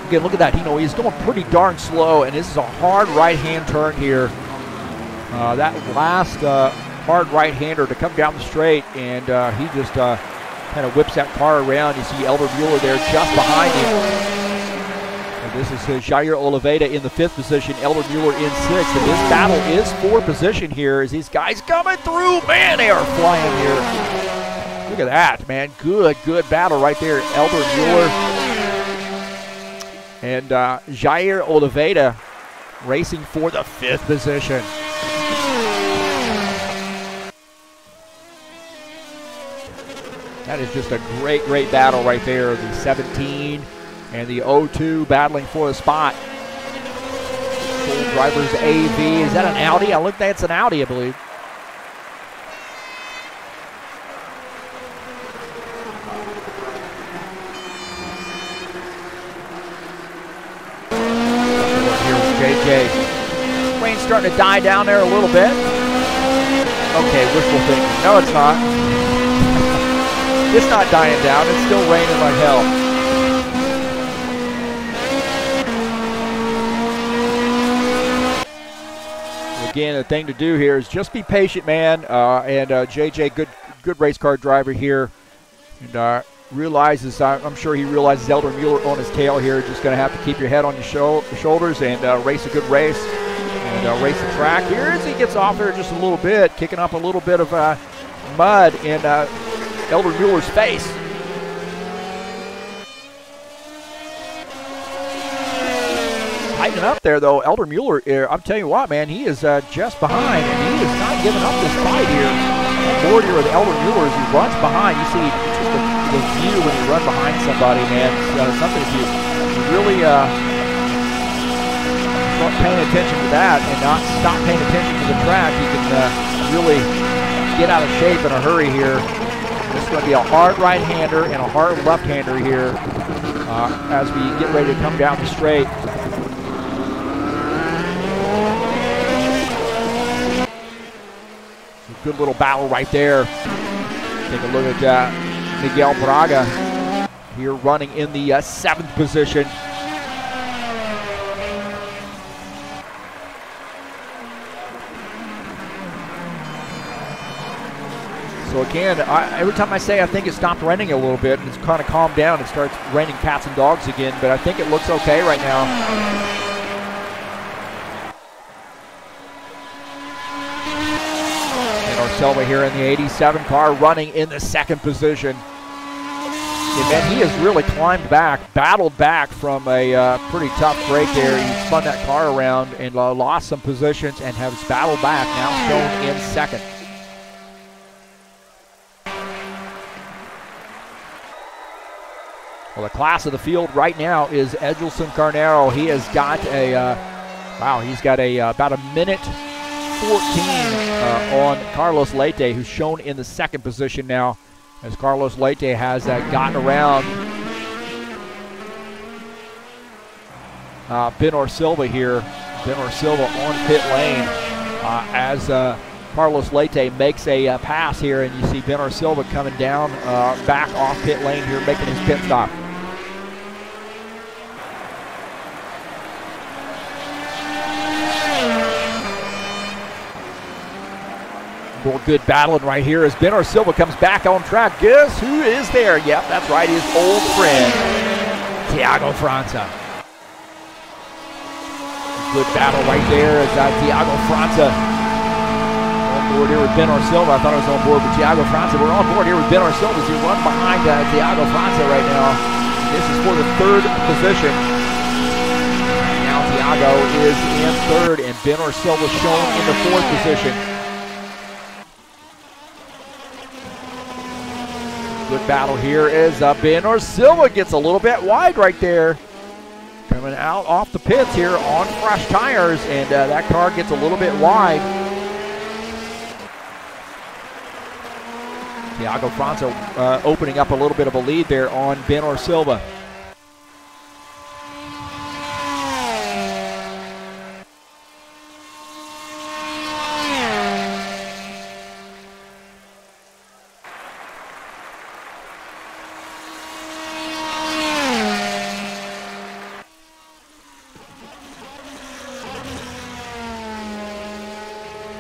Again, look at that. You know, he's going pretty darn slow, and this is a hard right-hand turn here. That last hard right-hander to come down the straight, and he just kind of whips that car around. You see Elder Mueller there just behind him. And this is Jair Oliveira in the 5th position, Elder Mueller in 6th. And this battle is for position here as these guys coming through. Man, they are flying here. Look at that, man. Good battle right there. Elder Mueller and Jair Oliveira racing for the 5th position. That is just a great battle right there. The 17 and the 02 battling for the spot. Full drivers AV. Is that an Audi? I looked, that's an Audi, I believe. Here's JJ. Rain's starting to die down there a little bit. Okay, wishful thinking. No, it's not. It's not dying down. It's still raining like hell. Again, the thing to do here is just be patient, man. And JJ, good race car driver here, and realizes, I'm sure he realizes Elder Mueller on his tail here. Just going to have to keep your head on your shoulders and race a good race and race the track here as he gets off there just a little bit, kicking up a little bit of mud in Elder Mueller's face. Tightening up there, though. Elder Mueller, I'm telling you what, man, he is just behind, and he is not giving up this fight here. Board here with Elder Mueller as he runs behind. You see just the view when you run behind somebody, man. It's something if you really start paying attention to that and not stop paying attention to the track, you can really get out of shape in a hurry here. This is going to be a hard right-hander and a hard left-hander here as we get ready to come down the straight. Good little battle right there. Take a look at Miguel Braga here running in the 7th position. So again, every time I say I think it stopped raining a little bit and it's kind of calmed down, it starts raining cats and dogs again, but I think it looks okay right now. Silva here in the 87 car running in the 2nd position. And then he has really climbed back, battled back from a pretty tough break there. He spun that car around and lost some positions and has battled back, now shown in second. Well, the class of the field right now is Edelson Carnero. He has got about a minute 14 on Carlos Leite, who's shown in the second position now, as Carlos Leite has gotten around Benor Silva here. Benor Silva on pit lane as Carlos Leite makes a pass here, and you see Benor Silva coming down back off pit lane here, making his pit stop. More good battling right here as Benor Silva comes back on track. Guess who is there? Yep, that's right, his old friend, Thiago França. Good battle right there as Thiago França on board here with Benor Silva. I thought I was on board with Thiago França. We're on board here with Benor Silva as he runs behind Thiago França right now. This is for the third position. Now Thiago is in third, and Benor Silva shown in the fourth position. Good battle here as Benor Silva gets a little bit wide right there. Coming out off the pits here on fresh tires, and that car gets a little bit wide. Thiago França opening up a little bit of a lead there on Benor Silva.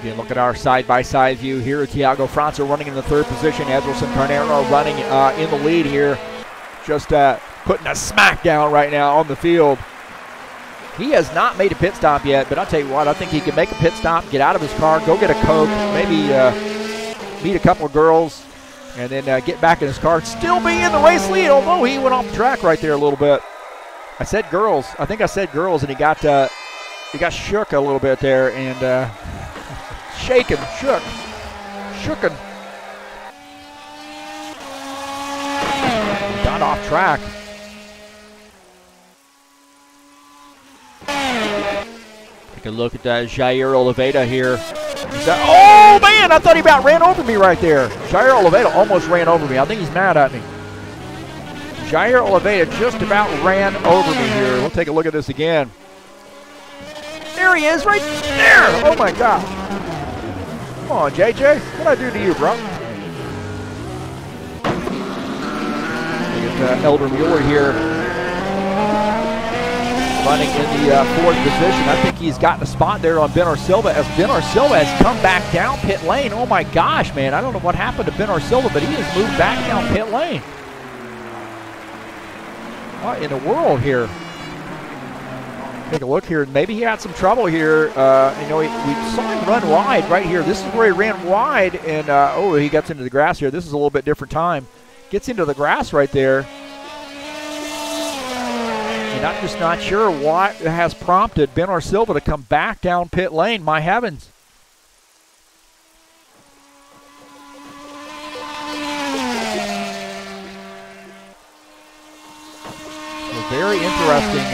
Again, look at our side-by-side view here. Thiago França running in the third position. Edelson Carnero running in the lead here. Just putting a smackdown right now on the field. He has not made a pit stop yet, but I'll tell you what, I think he can make a pit stop, get out of his car, go get a Coke, maybe meet a couple of girls, and then get back in his car, still be in the race lead, although he went off the track right there a little bit. I said girls. I think I said girls, and he got shook a little bit there, and shaken, shooken. Got off track. Take a look at Jair Oliveira here. Oh man, I thought he about ran over me right there. Jair Oliveira almost ran over me. I think he's mad at me. Jair Oliveira just about ran over me here. We'll take a look at this again. There he is, right there. Oh my gosh. Come on, JJ. What'd I do to you, bro? Look at Elder Mueller here, running in the fourth position. I think he's gotten a spot there on Benor Silva, as Benor Silva has come back down pit lane. Oh my gosh, man. I don't know what happened to Benor Silva, but he has moved back down pit lane. What in the world here? Take a look here. Maybe he had some trouble here. We saw him run wide right here. This is where he ran wide, and he gets into the grass here. This is a little bit different time. Gets into the grass right there. And I'm just not sure what has prompted Benor Silva to come back down pit lane. My heavens. Very interesting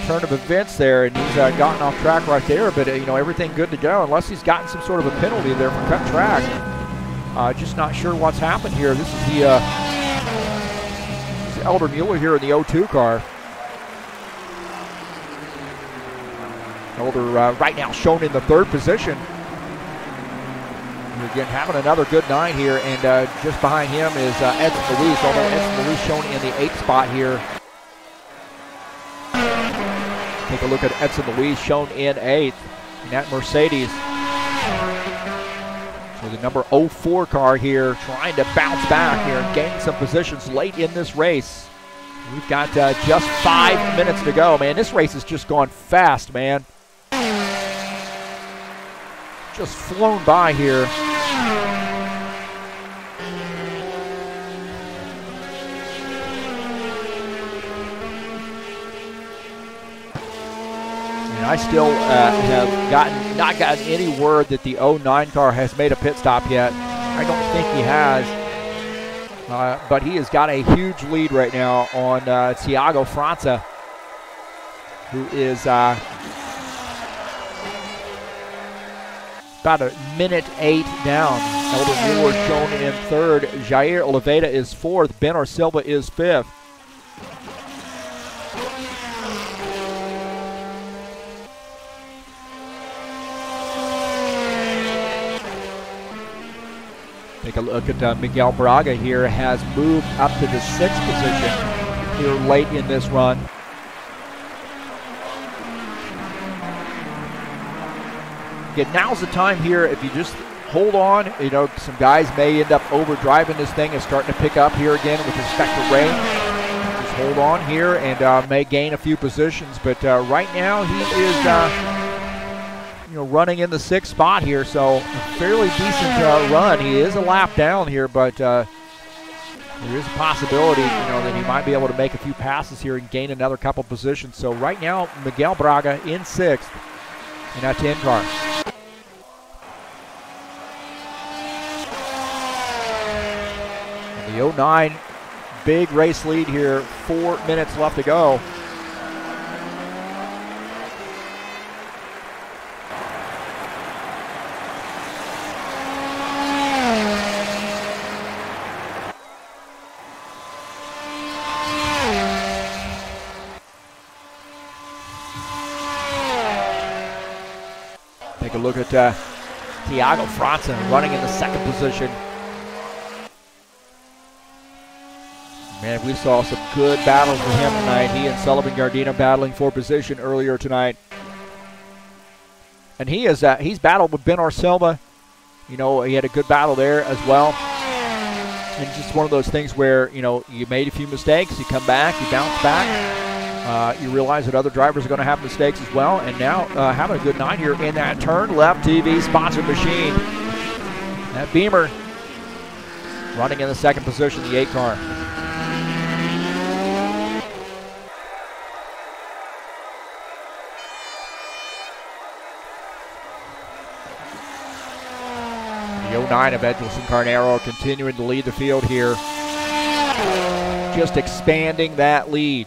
turn of events there, and he's gotten off track right there, but everything good to go, unless he's gotten some sort of a penalty there for cut track. Just not sure what's happened here. This is the Elder Mueller here in the 02 car. Elder right now shown in the third position. Again, having another good night here, and just behind him is Edson Luis, although Edson Luis shown in the 8th spot here. Take a look at Edson Luis shown in 8th in that Mercedes. So the number 04 car here trying to bounce back here and gain some positions late in this race. We've got just 5 minutes to go, man. This race has just gone fast, man. Just flown by here. I still have not gotten any word that the 09 car has made a pit stop yet. I don't think he has. But he has got a huge lead right now on Thiago França, who is about a minute 8 down. Eldon Moore shown in third. Jair Oliveira is fourth. Benor Silva is fifth. Take a look at Miguel Braga here, has moved up to the 6th position here late in this run. Again, now's the time here, if you just hold on, you know, some guys may end up overdriving this thing and starting to pick up here again with respect to range. Just hold on here and may gain a few positions, but right now he is running in the 6th spot here, so a fairly decent run. He is a lap down here, but there is a possibility, that he might be able to make a few passes here and gain another couple positions. So right now, Miguel Braga in 6th in that 10 car. And the 09 big race lead here, 4 minutes left to go. Take a look at Thiago França running in the 2nd position. Man, we saw some good battles for him tonight. He and Sullivan Gardino battling for position earlier tonight. And he's battled with Benor Silva. He had a good battle there as well. And just one of those things where, you made a few mistakes, you come back, you bounce back. You realize that other drivers are going to have mistakes as well. And now having a good night here in that TurnLeft TV sponsored machine. That Beamer running in the 2nd position, the 8 car. The 09 of Edgelson Carnero continuing to lead the field here. Just expanding that lead.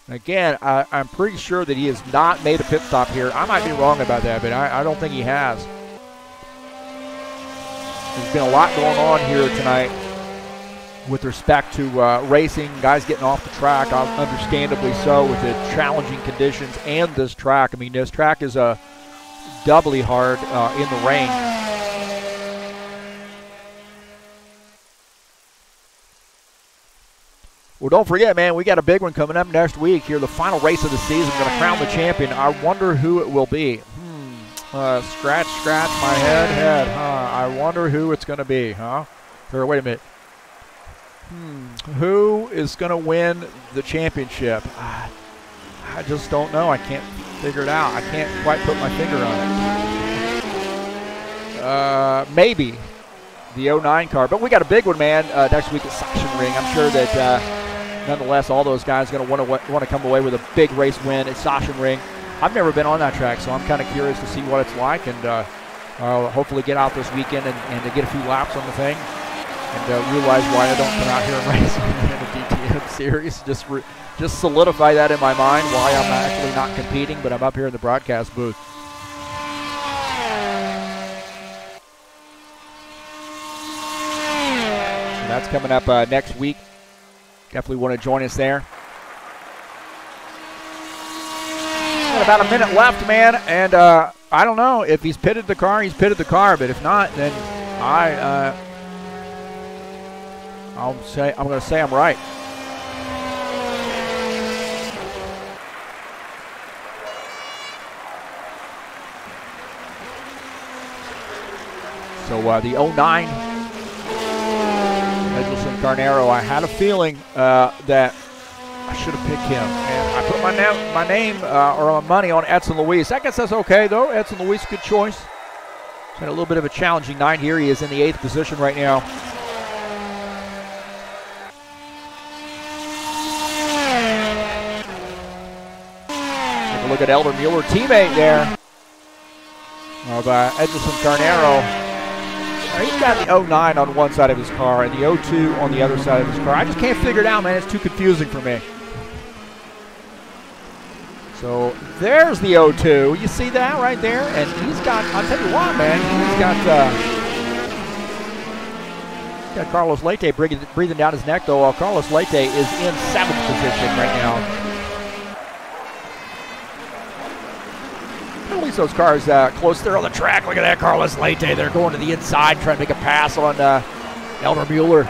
Again, I'm pretty sure that he has not made a pit stop here. I might be wrong about that, but I don't think he has. There's been a lot going on here tonight with respect to racing, guys getting off the track, understandably so, with the challenging conditions and this track. I mean, this track is doubly hard in the rain. Well, don't forget, man, we got a big one coming up next week here, the final race of the season. We're going to crown the champion. I wonder who it will be. Scratch my head, I wonder who it's going to be, Or wait a minute. Who is going to win the championship? I just don't know. I can't figure it out. I can't quite put my finger on it. Maybe the 09 car. But we got a big one, man, next week at Sachsenring. I'm sure that nonetheless, all those guys are going to want to come away with a big race win at Sachsenring. I've never been on that track, so I'm kind of curious to see what it's like, and hopefully get out this weekend and to get a few laps on the thing, and realize why I don't come out here and race in the DTM series. Just solidify that in my mind, why I'm actually not competing, but I'm up here in the broadcast booth. So that's coming up next week. Definitely want to join us there. Got about a minute left, man, and I don't know if he's pitted the car. He's pitted the car, but if not, then I'm going to say I'm right. So the 09 Edgelson Carnero, I had a feeling that I should have picked him, and I put my name or my money on Edson Luis. I guess that's okay, though. Edson Luis, good choice. He's had a little bit of a challenging night here. He is in the 8th position right now. Take a look at Elder Mueller, teammate there of Edelson Carnero. He's got the 09 on one side of his car and the 02 on the other side of his car. I just can't figure it out, man. It's too confusing for me. So there's the 02. You see that right there? And he's got, I'll tell you what, man, he's got Carlos Leite breathing down his neck, though. Carlos Leite is in 7th position right now. At least those cars close there on the track. Look at that, Carlos Leite. They're going to the inside, trying to make a pass on Elder Mueller.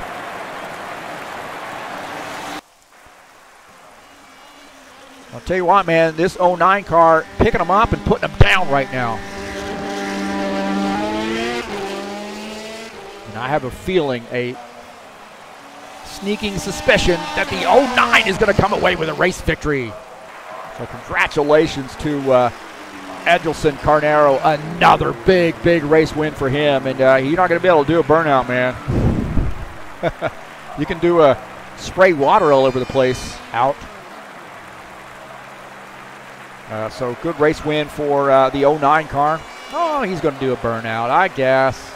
I'll tell you what, man, this 09 car picking them up and putting them down right now. And I have a feeling, a sneaking suspicion that the 09 is going to come away with a race victory. So congratulations to Edelson Carnero, another big race win for him, and you're not going to be able to do a burnout, man. You can do a spray water all over the place out. So good race win for the 09 car. Oh, he's going to do a burnout, I guess.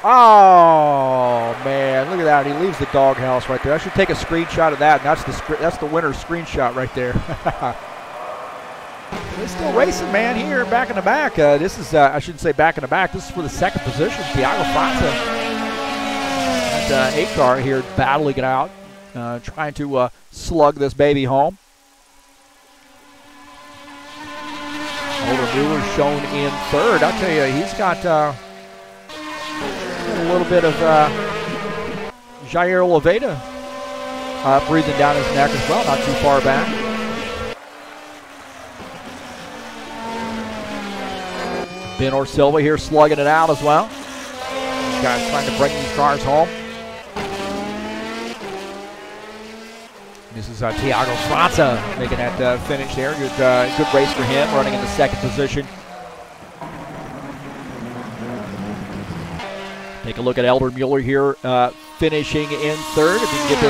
Oh man, look at that! He leaves the doghouse right there. I should take a screenshot of that. And that's the winner's screenshot right there. They're still racing, man. Here, back in the back. This is I shouldn't say back in the back. This is for the 2nd position. Thiago França and 8 car here battling it out, trying to slug this baby home. Elder Mueller shown in 3rd. I'll tell you, he's got. A little bit of Jair Oliveira breathing down his neck as well, not too far back. Ben Silva here slugging it out as well. These guys trying to bring these cars home. This is Thiago França making that finish there. Good race for him, running in the 2nd position. Take a look at Elder Mueller here, finishing in 3rd. If he can get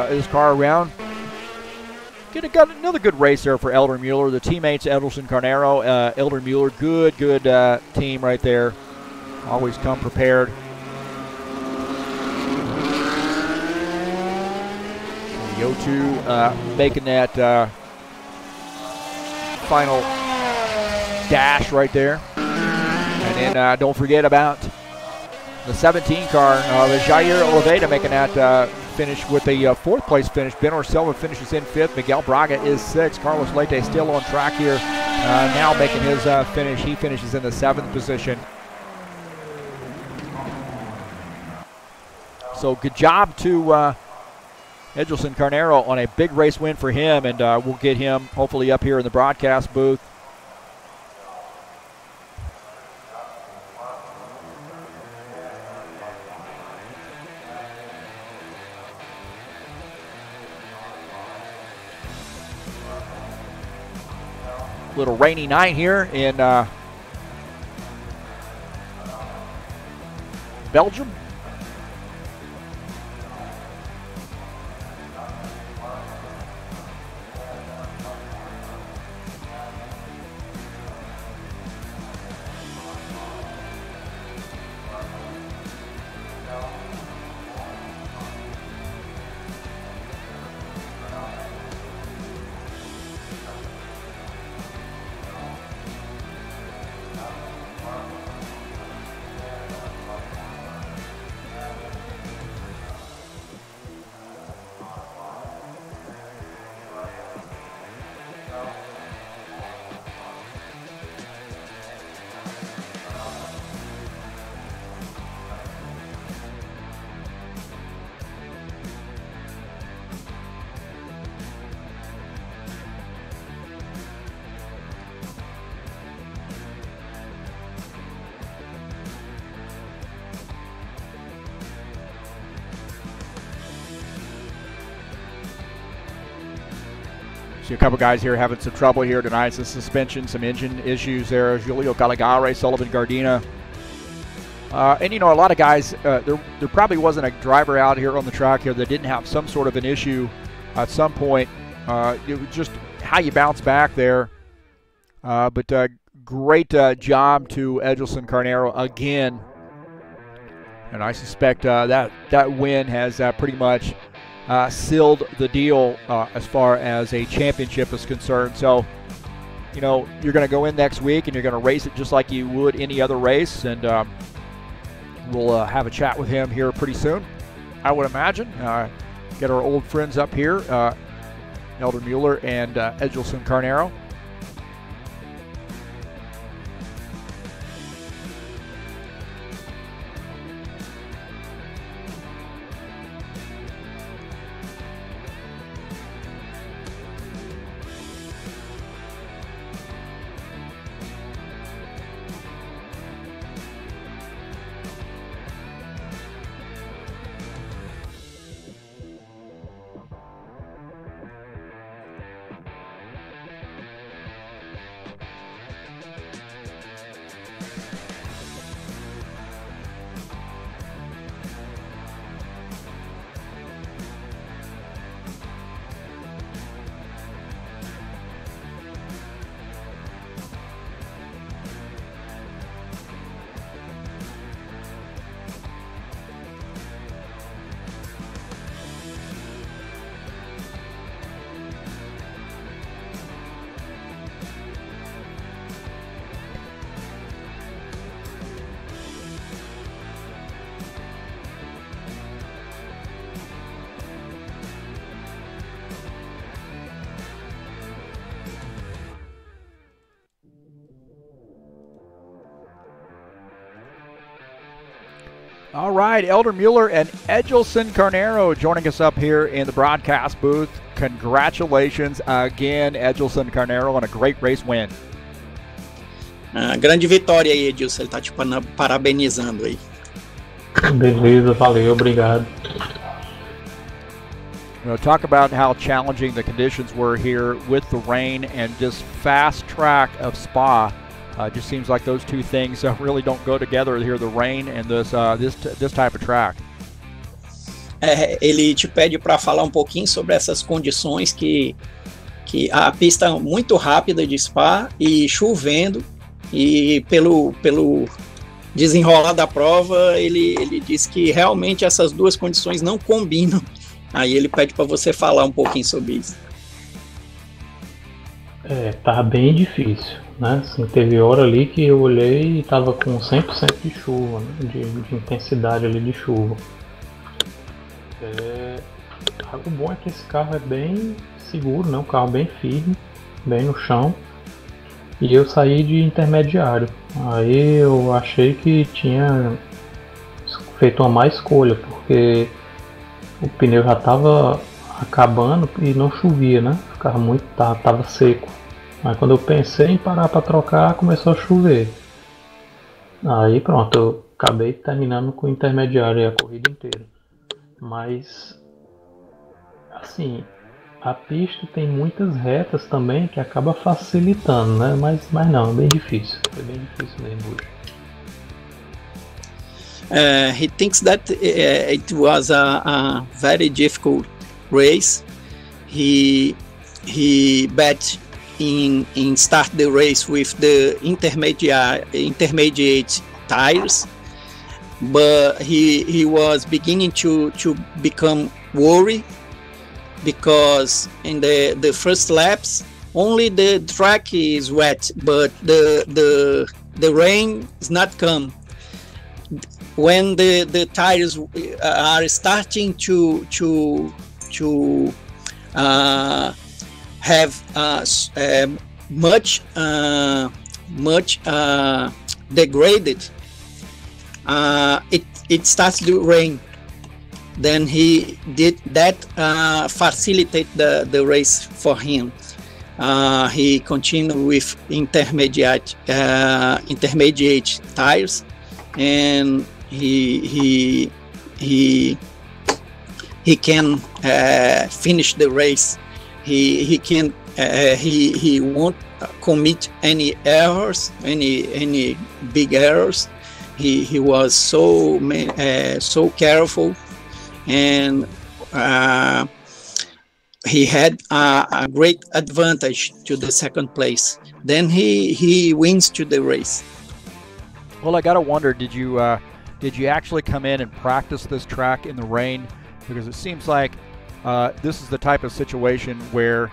this car around, got another good race there for Elder Mueller. The teammates Edelson Carnero, Elder Mueller, good team right there. Always come prepared. The 02 making that final dash right there, and then don't forget about the 17 car, the Jair Oliveira making that finish with a 4th place finish. Ben Silva finishes in 5th. Miguel Braga is 6th. Carlos Leite still on track here, now making his finish. He finishes in the 7th position. So good job to Edelson Carnero on a big race win for him, and we'll get him hopefully up here in the broadcast booth. Little rainy night here in Belgium. See a couple guys here having some trouble here tonight. Some suspension, some engine issues there. Julio Caligari, Sullivan Gardena. And, you know, a lot of guys, there probably wasn't a driver out here on the track here that didn't have some sort of an issue at some point. It was just how you bounce back there. But great job to Edelson Carnero again. And I suspect that win has pretty much sealed the deal as far as a championship is concerned. So, you know, you're going to go in next week and you're going to race it just like you would any other race. And we'll have a chat with him here pretty soon, I would imagine. Get our old friends up here, Elder Mueller and Edelson Carnero. All right, Elder Mueller and Edelson Carnero joining us up here in the broadcast booth. Congratulations again, Edelson Carnero, on a great race win. Grande vitória aí, Edilson. Ele tá te parabenizando aí. Beleza, valeu, obrigado. You know, talk about how challenging the conditions were here with the rain and just fast track of Spa. Just seems like those two things really don't go together here, the rain and this type of track. Ele te pede para falar um pouquinho sobre essas condições que a pista é muito rápida de Spa e chovendo, e pelo desenrolar da prova ele diz que realmente essas duas condições não combinam. Aí ele pede para você falar um pouquinho sobre isso. Tá bem difícil, né? Assim, teve hora ali que eu olhei e tava com 100% de chuva, né? de intensidade ali de chuva. O bom é que esse carro é bem seguro, né? Um carro bem firme, bem no chão. E eu saí de intermediário. Aí eu achei que tinha feito uma má escolha, porque o pneu já estava acabando e não chovia, né? Ficava muito, tava seco. Aí quando eu pensei em parar para trocar, começou a chover. Aí pronto, eu acabei terminando com o intermediário a corrida inteira. Mas, assim, a pista tem muitas retas também que acaba facilitando, né? Mas não, é bem difícil. Foi bem difícil mesmo hoje. He thinks that it was a very difficult race. He bet in start the race with the intermediate tires, but he was beginning to become worried, because in the first laps only the track is wet, but the rain is not come. When the tires are starting to have much degraded, it starts to rain. Then he did that facilitate the race for him. He continued with intermediate tires, and he can finish the race. He won't commit any errors, any big errors. He was so careful, and he had a great advantage to the second place. Then he wins to the race. Well, I gotta wonder, did you actually come in and practice this track in the rain? Because it seems like this is the type of situation where,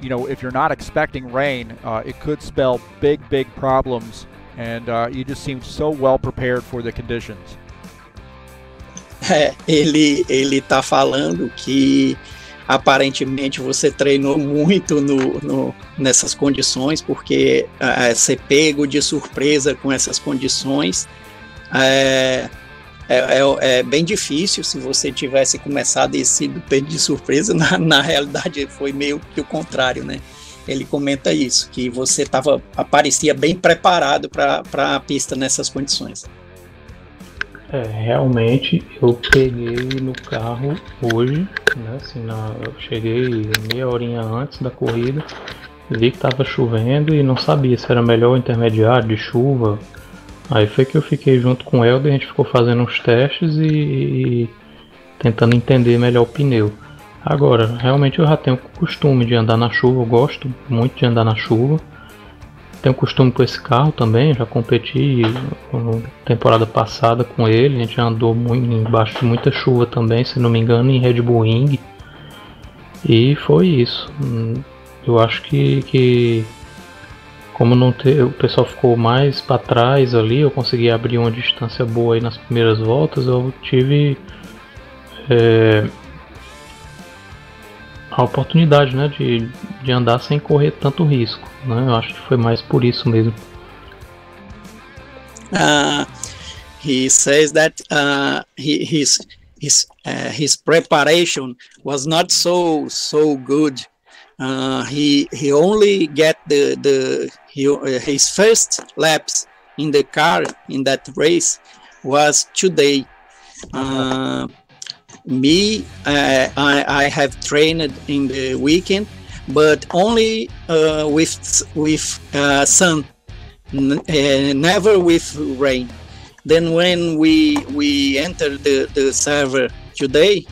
you know, if you're not expecting rain, it could spell big problems, and you just seemed so well prepared for the conditions. Ele tá falando que aparentemente você treinou muito nessas condições, porque ser pego de surpresa com essas condições é bem difícil. Se você tivesse começado e sido pego de surpresa, na realidade foi meio que o contrário, né? Ele comenta isso, que você parecia bem preparado para a pista nessas condições. Realmente eu peguei no carro hoje, né? Assim, eu cheguei meia horinha antes da corrida, vi que estava chovendo e não sabia se era melhor o intermediário de chuva. Aí foi que eu fiquei junto com o Helder, a gente ficou fazendo uns testes e tentando entender melhor o pneu. Agora, realmente eu já tenho costume de andar na chuva, eu gosto muito de andar na chuva. Tenho costume com esse carro também, já competi na temporada passada com ele, a gente já andou embaixo de muita chuva também, se não me engano, em Red Bull Ring. E foi isso. Eu acho que como o pessoal ficou mais para trás ali, eu consegui abrir uma distância boa aí nas primeiras voltas, eu tive a oportunidade, né, de andar sem correr tanto risco, né? Eu acho que foi mais por isso mesmo. He says that his preparation was not so good. He only get his first laps in the car in that race was today. I have trained in the weekend, but only with sun, never with rain. Then when we enter the server today,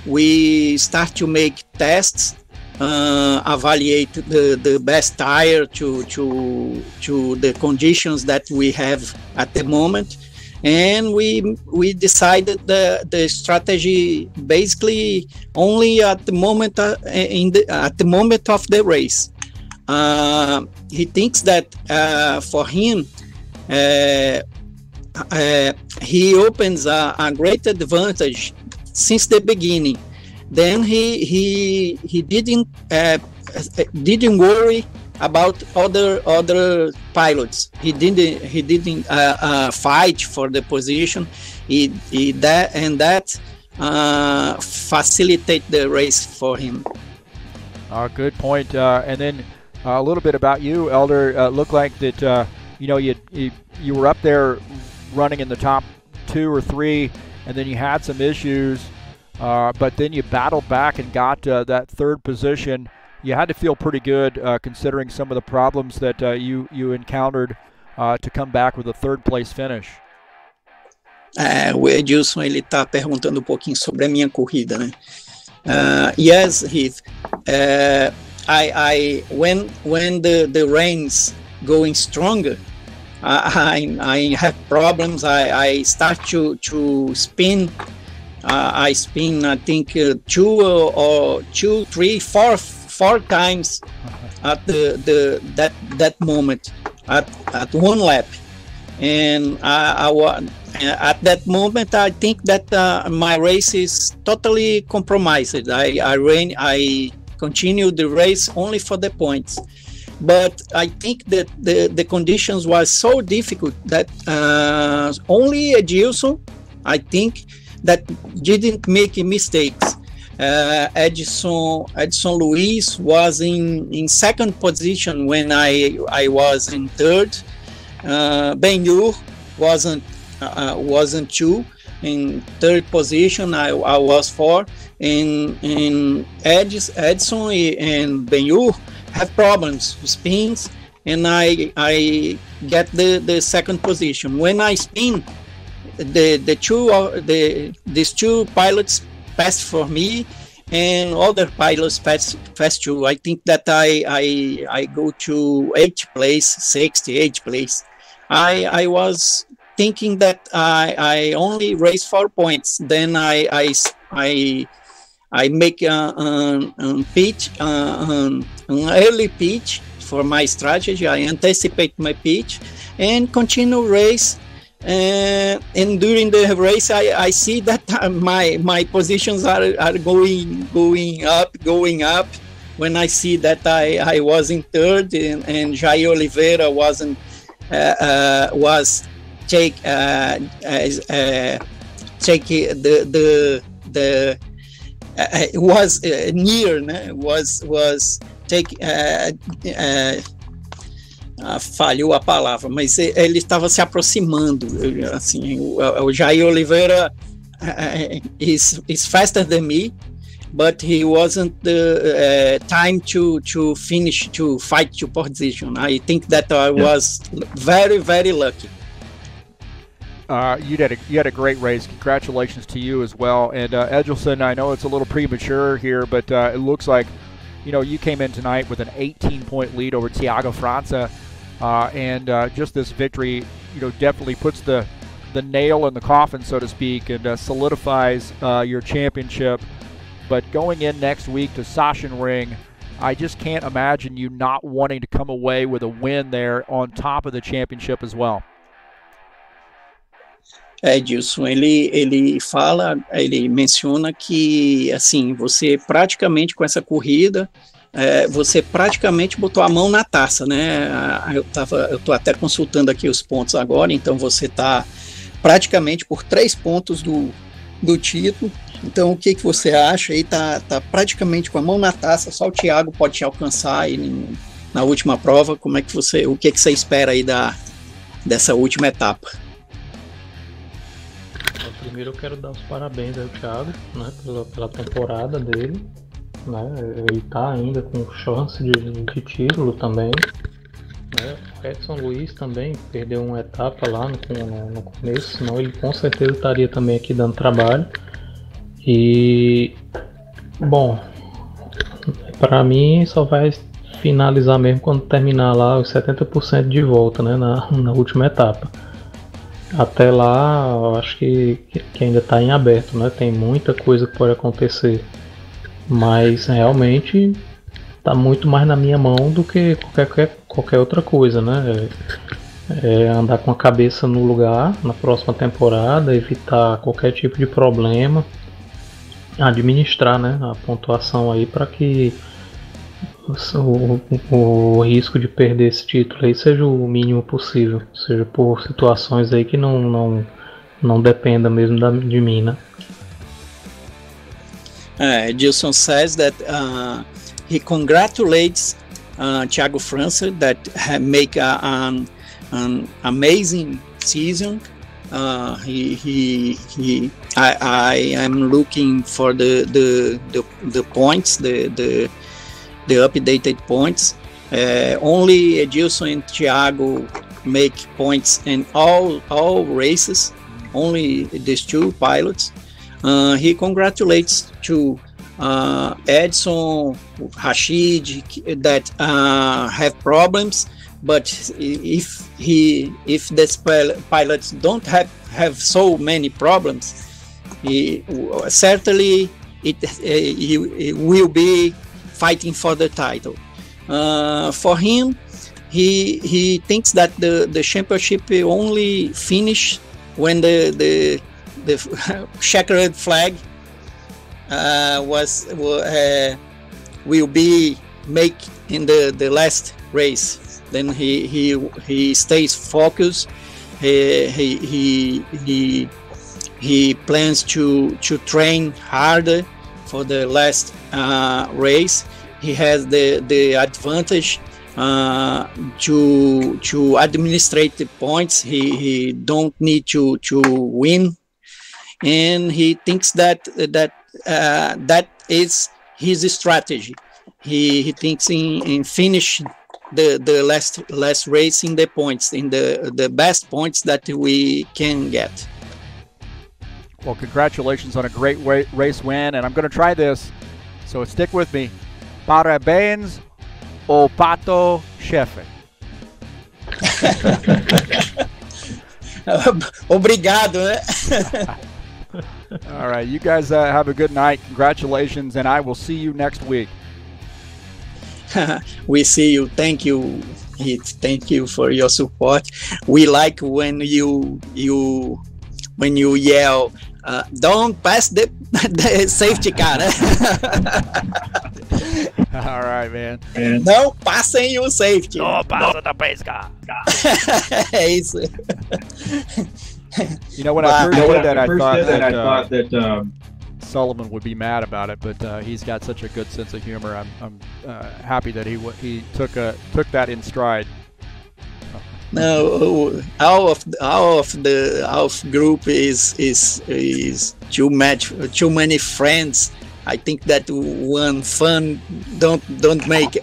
we start to make tests, evaluate the best tire to the conditions that we have at the moment. And we decided the strategy basically only at the moment at the moment of the race. He thinks that for him he opens a great advantage since the beginning. Then he didn't worry about other pilots. He didn't fight for the position. That facilitate the race for him. Good point. And then a little bit about you, Elder. Looked like that you were up there running in the top 2 or 3, and then you had some issues, but then you battled back and got that 3rd position. You had to feel pretty good considering some of the problems that you encountered to come back with a 3rd place finish. O Edilson ele tá perguntando pouquinho sobre a minha corrida, né? Yes, Heath. When the rains going stronger, I have problems. I start to spin. I spin. I think 2, 3, 4 times at that moment at one lap, and at that moment I think that my race is totally compromised. I continued the race only for the points, but I think that the conditions were so difficult that only Edilson, I think, that didn't make mistakes. Edson Luis was in 2nd position when I was in 3rd. Ben-Hur wasn't 2. In 3rd position I was 4. And Edson and Ben-Hur have problems with spins, and I get the 2nd position. When I spin, these 2 pilots passed for me, and other pilots fast too. I think that I go to 8th place, 68th place. I was thinking that I only race 4 points. Then I make an pitch, an early pitch for my strategy. I anticipate my pitch and continue race. And during the race, I see that my positions are going up. When I see that I was in third and Jair Oliveira was take was near, né? was take falhou a palavra, mas ele estava se aproximando, assim, o Jair Oliveira is faster than me, but he wasn't the time to finish, to fight to position. I think that I was very, very lucky. You had a great race. Congratulations to you as well. And Edelson, I know it's a little premature here, but it looks like, you know, you came in tonight with an 18-point lead over Thiago França, and just this victory, you know, definitely puts the nail in the coffin, so to speak, and solidifies your championship. But going in next week to Sachsenring, I just can't imagine you not wanting to come away with a win there on top of the championship as well. Edilson, ele menciona que, assim, você praticamente com essa corrida, você praticamente botou a mão na taça, né? Eu tô até consultando aqui os pontos agora, então você tá praticamente por 3 pontos do título. Então, o que você acha aí? Tá praticamente com a mão na taça, só o Thiago pode te alcançar aí na última prova. Como é que o que você espera aí dessa última etapa? Primeiro eu quero dar os parabéns ao Thiago, né, pela temporada dele, né, ele está ainda com chance de título também, né. O Edson Luiz também perdeu uma etapa lá no começo, senão ele com certeza estaria também aqui dando trabalho. E, bom, para mim só vai finalizar mesmo quando terminar lá os 70% de volta, né, na última etapa. Até lá, eu acho que ainda está em aberto, né? Tem muita coisa que pode acontecer, mas realmente está muito mais na minha mão do que qualquer outra coisa, né? Andar com a cabeça no lugar na próxima temporada, evitar qualquer tipo de problema, administrar, né, a pontuação aí para que o risco de perder esse título aí seja o mínimo possível, seja por situações aí que não dependa mesmo de mim, né? Edilson says that he congratulates Thiago França that make an amazing season. I am looking for the points, the updated points. Only Edilson and Thiago make points in all races, only these two pilots. He congratulates to Edson, Rashid that have problems, but if these pilots don't have so many problems, certainly he will be fighting for the title. For him, he thinks that the championship only finish when the checkered flag will be make in the last race. Then he stays focused. He plans to train harder for the last race. He has the advantage to administrate the points. He don't need to win, and he thinks that is his strategy. He thinks in finish the last race in the points, in the best points that we can get. Well, congratulations on a great race win, and I'm going to try this. So stick with me. Parabéns, o pato chefe. Obrigado, né? All right, you guys have a good night. Congratulations, and I will see you next week. We see you. Thank you, Heath. Thank you for your support. We like when you yell, don't pass the safety car. All right, man. Não passem o safety. Não passa da pesca. É isso. You know, when I first did that, I thought that Sullivan would be mad about it, but he's got such a good sense of humor. I'm happy that he took that in stride. No, our group is too many friends. I think that one fun don't make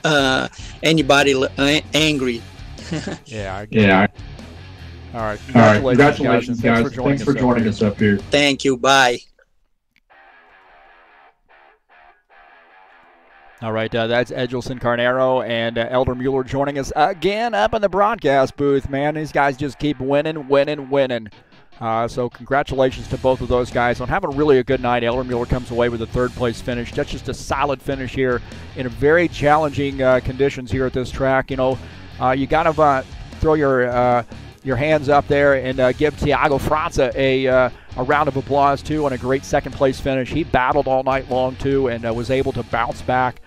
anybody angry. Yeah. All right. Congratulations, guys. Thanks for joining us up here. Thank you. Bye. All right, that's Edgelson Carnero and Elder Mueller joining us again up in the broadcast booth, man. These guys just keep winning. So congratulations to both of those guys on having really a good night. Elder Mueller comes away with a third-place finish. That's just a solid finish here in a very challenging conditions here at this track. You know, you got to throw your hands up there and give Thiago França a round of applause, too, on a great second-place finish. He battled all night long, too, and was able to bounce back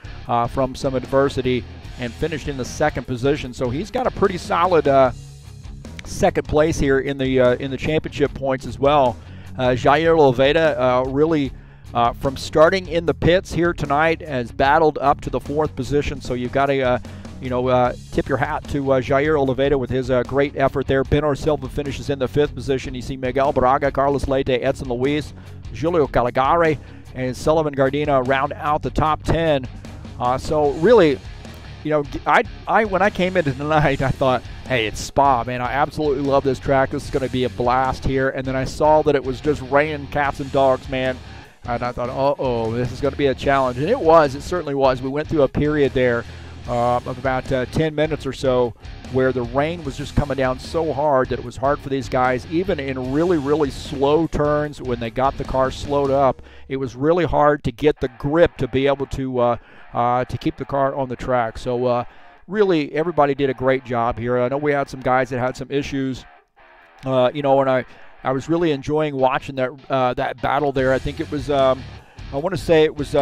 from some adversity and finished in the second position. So he's got a pretty solid second place here in the championship points as well. Jair Oliveira really, from starting in the pits here tonight, has battled up to the fourth position. So you've got to tip your hat to Jair Oliveira with his great effort there. Benor Silva finishes in the fifth position. You see Miguel Braga, Carlos Leite, Edson Luis, Julio Caligari, and Sullivan Gardena round out the top 10. So really, you know, when I came into tonight, I thought, hey, it's Spa, man. I absolutely love this track. This is going to be a blast here. And then I saw that it was just raining cats and dogs, man. And I thought, uh-oh, this is going to be a challenge. And it was. It certainly was. We went through a period there of about 10 minutes or so where the rain was just coming down so hard that it was hard for these guys, even in really, really slow turns when they got the car slowed up. It was really hard to get the grip to be able to keep the car on the track. So really, everybody did a great job here. I know we had some guys that had some issues, and I was really enjoying watching that battle there. I think it was, I want to say it was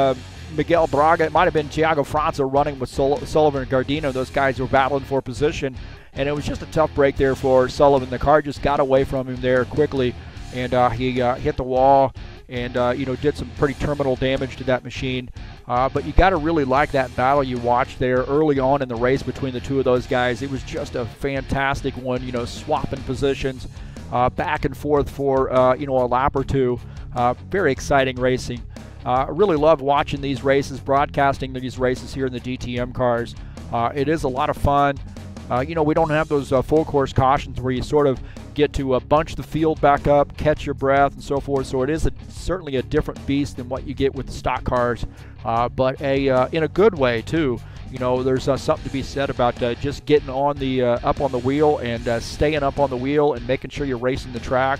Miguel Braga. It might have been Thiago França running with Sullivan and Gardena. Those guys were battling for position, and it was just a tough break there for Sullivan. The car just got away from him there quickly, and he hit the wall and did some pretty terminal damage to that machine. But you got to really like that battle you watched there early on in the race between the two of those guys. It was just a fantastic one, swapping positions back and forth for a lap or two. Very exciting racing. I really love watching these races, broadcasting these races here in the DTM cars. It is a lot of fun. We don't have those full course cautions where you sort of get to bunch the field back up, catch your breath, and so forth. So it is certainly a different beast than what you get with the stock cars, but in a good way too. There's something to be said about just getting on the up on the wheel and staying up on the wheel and making sure you're racing the track.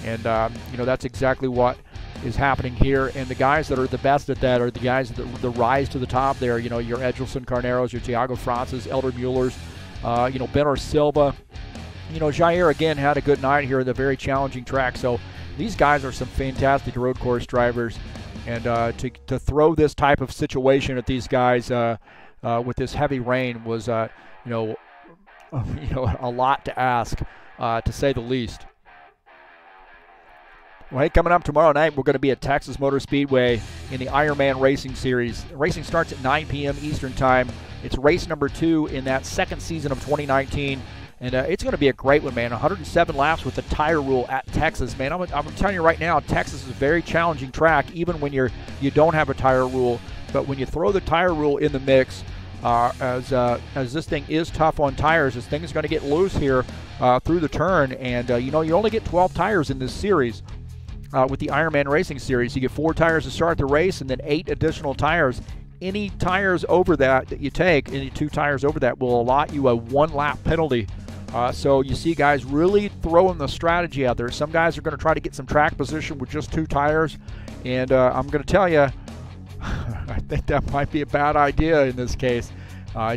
And that's exactly what is happening here. And the guys that are the best at that are the guys that the rise to the top there. Your Edgelson Carneros, your Thiago Franças, Elder Muellers, Benor Silva. Jair again had a good night here at a very challenging track. So these guys are some fantastic road course drivers, and to throw this type of situation at these guys with this heavy rain was a lot to ask, to say the least. Well, hey, coming up tomorrow night, we're going to be at Texas Motor Speedway in the Ironman Racing Series. Racing starts at 9 p.m. Eastern Time. It's race number 2 in that second season of 2019. And it's going to be a great one, man. 107 laps with the tire rule at Texas, man. I'm telling you right now, Texas is a very challenging track, even when you don't have a tire rule. But when you throw the tire rule in the mix, as this thing is tough on tires, this thing is going to get loose here through the turn. And, you only get 12 tires in this series. with the Ironman Racing Series. You get 4 tires to start the race and then 8 additional tires. Any tires over that you take, any 2 tires over that, will allot you a 1-lap penalty. So you see guys really throwing the strategy out there. Some guys are going to try to get some track position with just 2 tires. And I'm going to tell you, I think that might be a bad idea in this case.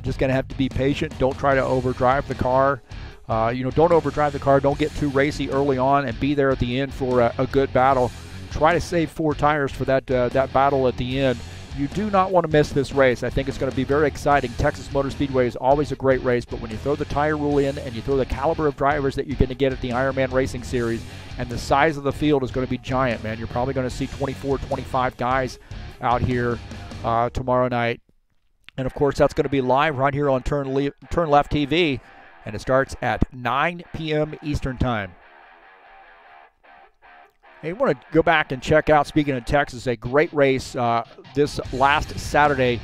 Just going to have to be patient. Don't try to overdrive the car. Don't overdrive the car. Don't get too racy early on, and be there at the end for a good battle. Try to save 4 tires for that battle at the end. You do not want to miss this race. I think it's going to be very exciting. Texas Motor Speedway is always a great race, but when you throw the tire rule in and you throw the caliber of drivers that you're going to get at the Ironman Racing Series, and the size of the field is going to be giant, man. You're probably going to see 24, 25 guys out here tomorrow night. And, of course, that's going to be live right here on TurnLeft TV, and it starts at 9 p.m. Eastern Time. Hey, you want to go back and check out, speaking of Texas, a great race this last Saturday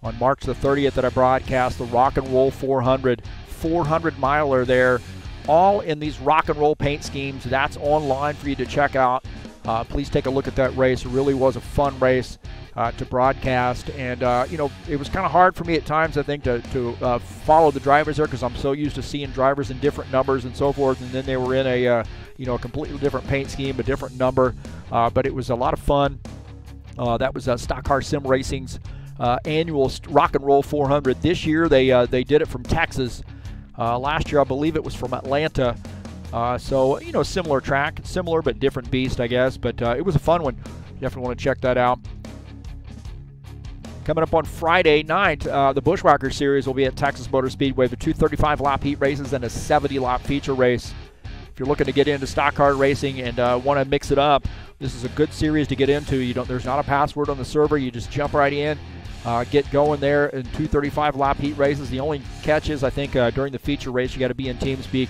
on March the 30th that I broadcast, the Rock and Roll 400 miler there, all in these rock and roll paint schemes. That's online for you to check out. Please take a look at that race. It really was a fun race to broadcast, and it was kind of hard for me at times, I think, to follow the drivers there, because I'm so used to seeing drivers in different numbers and so forth, and then they were in a completely different paint scheme, a different number, but it was a lot of fun. That was Stock Car Sim Racing's annual Rock and Roll 400. This year they did it from Texas. Last year I believe it was from Atlanta. So similar track, similar but different beast, I guess, but it was a fun one. Definitely want to check that out. Coming up on Friday night, the Bushwhacker Series will be at Texas Motor Speedway, the 2 35-lap heat races and a 70-lap feature race. If you're looking to get into stock car racing and want to mix it up, this is a good series to get into. There's not a password on the server. You just jump right in, get going there in 2 35-lap heat races. The only catch is, I think, during the feature race, you got to be in TeamSpeak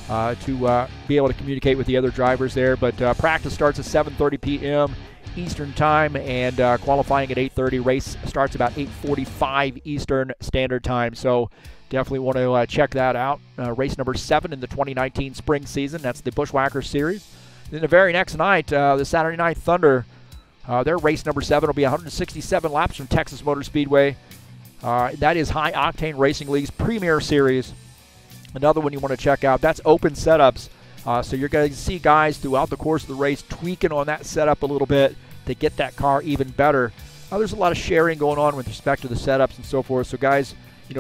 to be able to communicate with the other drivers there. But practice starts at 7:30 p.m. Eastern Time, and qualifying at 8:30. Race starts about 8:45 Eastern Standard Time. So definitely want to check that out. Race number 7 in the 2019 spring season. That's the Bushwhacker Series. Then the very next night, the Saturday Night Thunder, their race number 7 will be 167 laps from Texas Motor Speedway. That is High Octane Racing League's premier series. Another one you want to check out. That's open setups. So you're going to see guys throughout the course of the race tweaking on that setup a little bit to get that car even better. There's a lot of sharing going on with respect to the setups and so forth. So guys,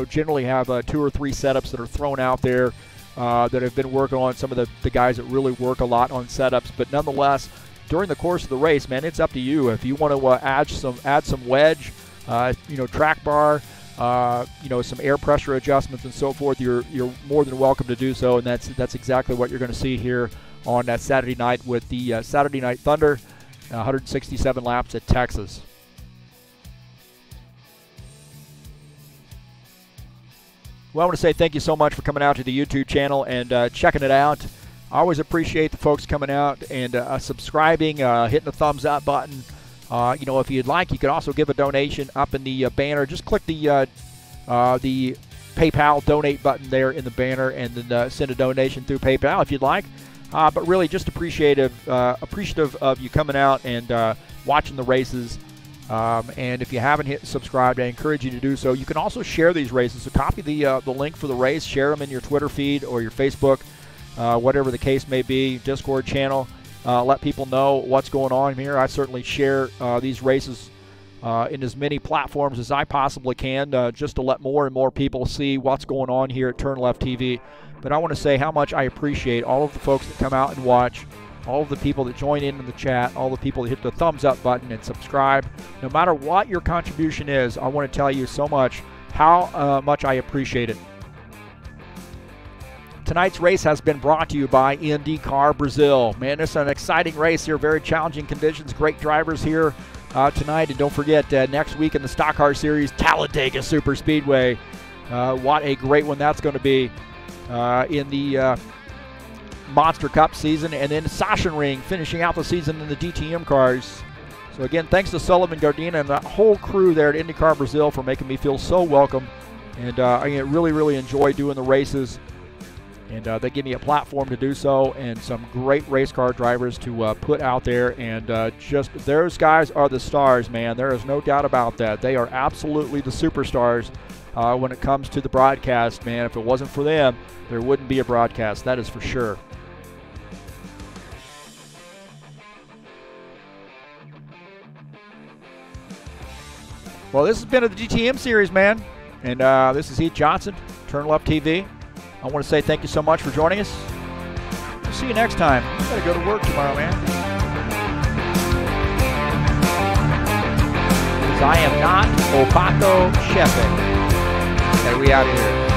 generally have 2 or 3 setups that are thrown out there that have been working on. Some of the guys that really work a lot on setups. But nonetheless, during the course of the race, man, it's up to you. If you want to add some wedge, track bar, some air pressure adjustments and so forth, you're more than welcome to do so. And that's exactly what you're going to see here on that Saturday night with the Saturday Night Thunder, 167 laps at Texas. Well, I want to say thank you so much for coming out to the YouTube channel and checking it out. I always appreciate the folks coming out and subscribing, hitting the thumbs up button. If you'd like, you can also give a donation up in the banner. Just click the PayPal donate button there in the banner, and then send a donation through PayPal if you'd like. But really, just appreciative of you coming out and watching the races. And if you haven't subscribed, I encourage you to do so. You can also share these races. So copy the link for the race, share them in your Twitter feed or your Facebook, whatever the case may be, Discord channel. Let people know what's going on here. I certainly share these races in as many platforms as I possibly can, just to let more and more people see what's going on here at TurnLeft TV. But I want to say how much I appreciate all of the folks that come out and watch, all of the people that join in the chat, all the people that hit the thumbs up button and subscribe. No matter what your contribution is, I want to tell you so much how much I appreciate it. Tonight's race has been brought to you by IndyCar Brazil. Man, it's an exciting race here, very challenging conditions, great drivers here tonight. And don't forget, next week in the Stock Car Series, Talladega Super Speedway. What a great one that's going to be in the Monster Cup season. And then Sachsenring finishing out the season in the DTM cars. So again, thanks to Sullivan Gardena and the whole crew there at IndyCar Brazil for making me feel so welcome. And I really, really enjoy doing the races And they give me a platform to do so, and some great race car drivers to put out there. And just those guys are the stars, man. There is no doubt about that. They are absolutely the superstars when it comes to the broadcast, man. If it wasn't for them, there wouldn't be a broadcast. That is for sure. Well, this has been the DTM series, man. And this is Heath Johnson, TurnLeft TV. I want to say thank you so much for joining us. We'll see you next time. I gotta go to work tomorrow, man. Because I am not Opaco Shefe. Okay, we out of here.